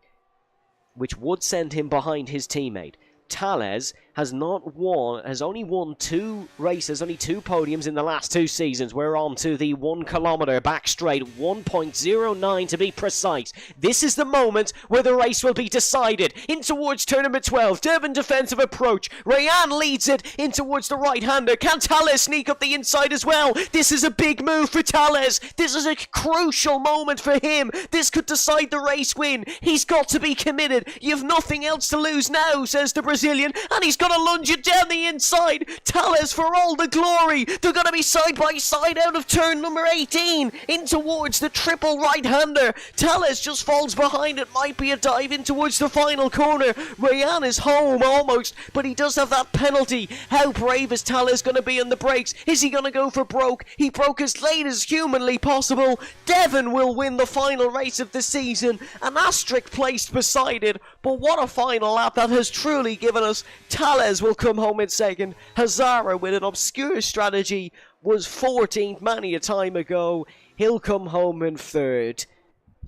[SPEAKER 3] which would send him behind his teammate. Tales has only won 2 races, only 2 podiums in the last 2 seasons. We're on to the 1 kilometre back straight, 1.09 to be precise. This is the moment where the race will be decided. In towards turn number 12, Devon defensive approach. Rayan leads it in towards the right-hander. Can Tales sneak up the inside as well? This is a big move for Tales. This is a crucial moment for him. This could decide the race win. He's got to be committed. You've nothing else to lose now, says the Brazilian, and he's going to lunge it down the inside. Tales for all the glory. They're going to be side by side out of turn number 18 in towards the triple right-hander. Tales just falls behind. It might be a dive in towards the final corner. Rayan is home almost, but he does have that penalty. How brave is Tales going to be on the brakes? Is he going to go for broke? He broke as late as humanly possible. Devon will win the final race of the season. An asterisk placed beside it, but what a final lap that has truly given us. Tales will come home in second. Hazara, with an obscure strategy, was 14th many a time ago. He'll come home in third.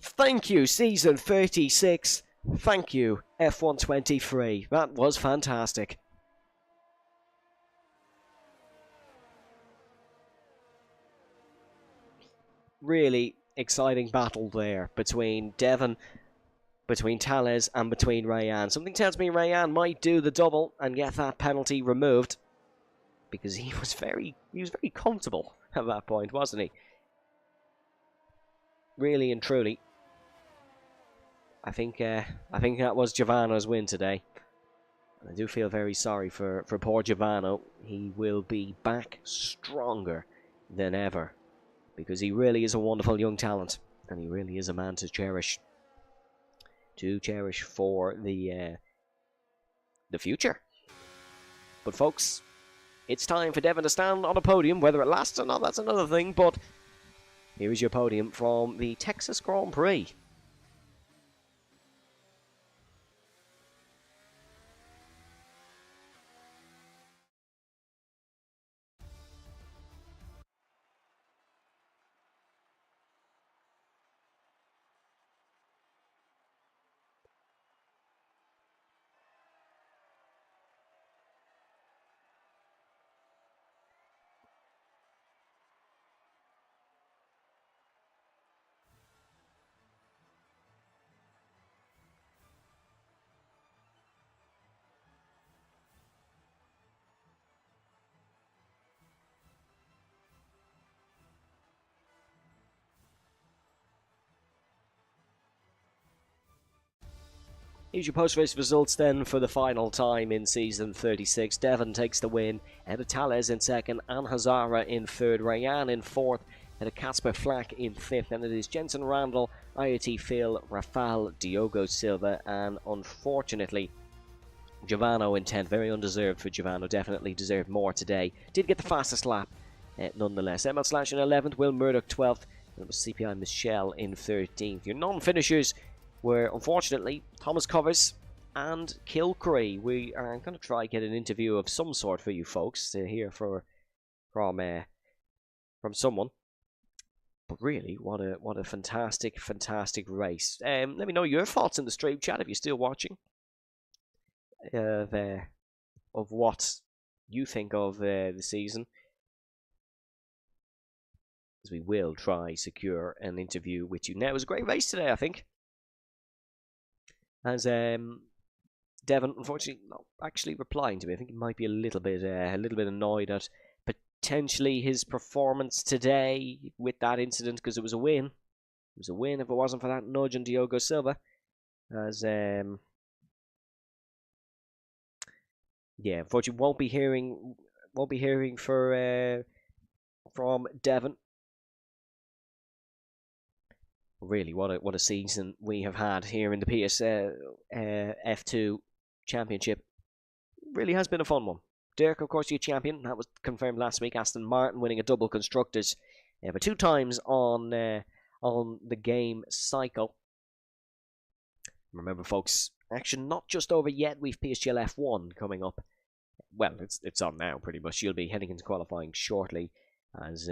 [SPEAKER 3] Thank you, season 36. Thank you, F1 23. That was fantastic. Really exciting battle there between Devon, between Tales and between Rayan. Something tells me Rayan might do the double and get that penalty removed, because he was very comfortable at that point, wasn't he? Really and truly. I think that was Giovanno's win today. I do feel very sorry for poor Giovanno. He will be back stronger than ever, because he really is a wonderful young talent, and he really is a man to cherish. For the future. But folks, it's time for Devon to stand on a podium. Whether it lasts or not, that's another thing, but here is your podium from the Texas Grand Prix. Here's your post-race results then for the final time in season 36. Devon takes the win, ahead of Tales in second, and Hazara in third, Rayan in fourth, ahead of Casper Flack in fifth, and it is Jensen Randall, IoT Phil, Rafal, Diogo Silva, and unfortunately Giovanno in 10th. Very undeserved for Giovanno, definitely deserved more today. Did get the fastest lap nonetheless. ML Slash in 11th, Will Murdoch 12th, and it was CPI Michelle in 13th. Your non-finishers were, unfortunately, Thomas Covers and Kilcree. We are going to try get an interview of some sort for you folks to hear from someone. But really, what a fantastic race. Let me know your thoughts in the stream chat if you're still watching. Of what you think of the season. as we will try secure an interview with you. Now, it was a great race today, I think. As Devon, unfortunately, not actually replying to me. I think he might be a little bit annoyed at potentially his performance today with that incident, because it was a win. It was a win if it wasn't for that nudge on Diogo Silva. As yeah, unfortunately, won't be hearing from Devon. Really, what a season we have had here in the F2 Championship. Really has been a fun one. Dirk, of course, your champion. That was confirmed last week. Aston Martin winning a double constructors, but 2 times on the game cycle. Remember, folks, action not just over yet. We've PSGL F1 coming up. Well, it's on now, pretty much. You'll be heading into qualifying shortly, as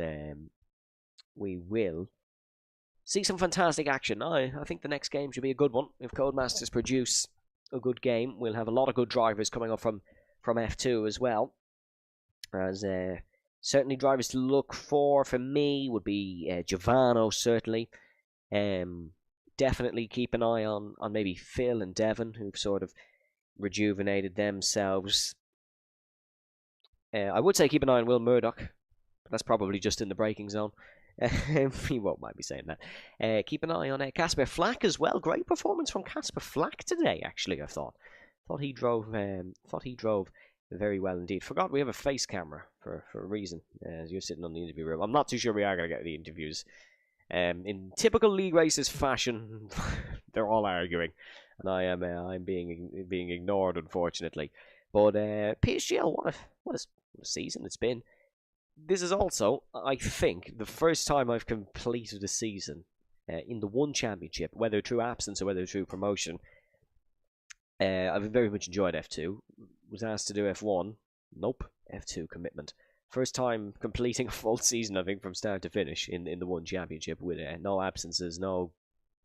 [SPEAKER 3] we will see some fantastic action. I think the next game should be a good one. If Codemasters produce a good game, we'll have a lot of good drivers coming up from F2 as well. As certainly drivers to look for me would be Giovanno, certainly. Definitely keep an eye on maybe Phil and Devon, who've sort of rejuvenated themselves. I would say keep an eye on Will Murdoch, but that's probably just in the braking zone. He won't mind me saying that. Keep an eye on Casper Flack as well. Great performance from Casper Flack today, actually. I thought he drove very well indeed. Forgot we have a face camera for a reason. As you're sitting on the interview room, I'm not too sure we are going to get the interviews. In typical league races fashion, they're all arguing, and I'm being ignored, unfortunately. But PSGL, what a season it's been. This is also, I think, the first time I've completed a season in the one championship, whether through absence or whether through promotion. I've very much enjoyed F2. Was asked to do F1. Nope. F2 commitment. First time completing a full season, I think, from start to finish in the one championship with no absences, no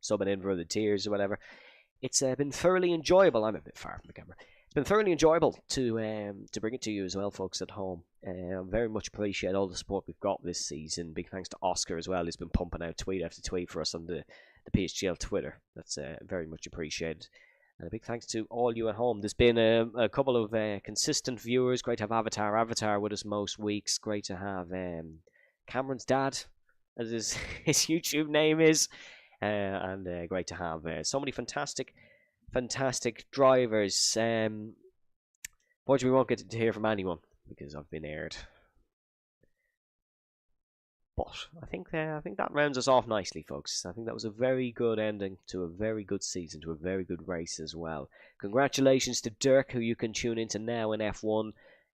[SPEAKER 3] subbing in for the tiers or whatever. It's been thoroughly enjoyable. I'm a bit far from the camera. It's been thoroughly enjoyable to bring it to you as well, folks at home. I very much appreciate all the support we've got this season. Big thanks to Oscar as well, who's been pumping out tweet after tweet for us on the PSGL Twitter. That's very much appreciated. And a big thanks to all you at home. There's been a couple of consistent viewers. Great to have Avatar with us most weeks. Great to have Cameron's dad, as his YouTube name is. And great to have so many fantastic drivers. Fortunately, we won't get to hear from anyone because I've been aired. But I think that rounds us off nicely, folks. I think that was a very good ending to a very good season, to a very good race as well. Congratulations to Dirk, who you can tune into now in F1.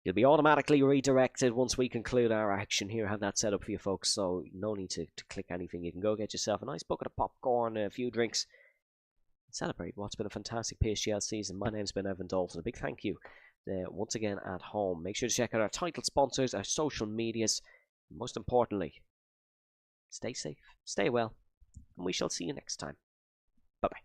[SPEAKER 3] You'll be automatically redirected once we conclude our action here. I have that set up for you, folks, so no need to click anything. You can go get yourself a nice bucket of popcorn, a few drinks, and celebrate what's been a fantastic PSGL season. My name's been Evan Dalton. A big thank you once again at home. Make sure to check out our title sponsors, our social medias, and most importantly, stay safe, stay well, and we shall see you next time. Bye-bye.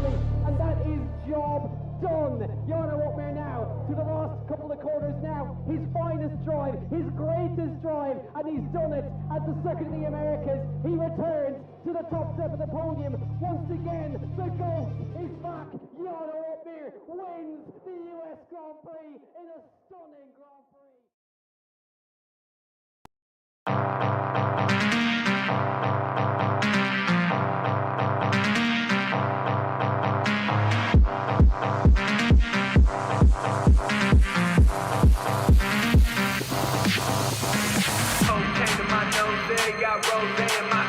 [SPEAKER 2] nicely, and that is job done. Jarno Opmeer now to the last couple of corners now. His finest drive, his greatest drive, and he's done it at the Circuit of the Americas. He returns to the top step of the podium. Once again, the GOAT is back. Jarno Opmeer wins the US Grand Prix in a stunning Grand Prix.
[SPEAKER 4] Cocaine in my nose, there got rose in my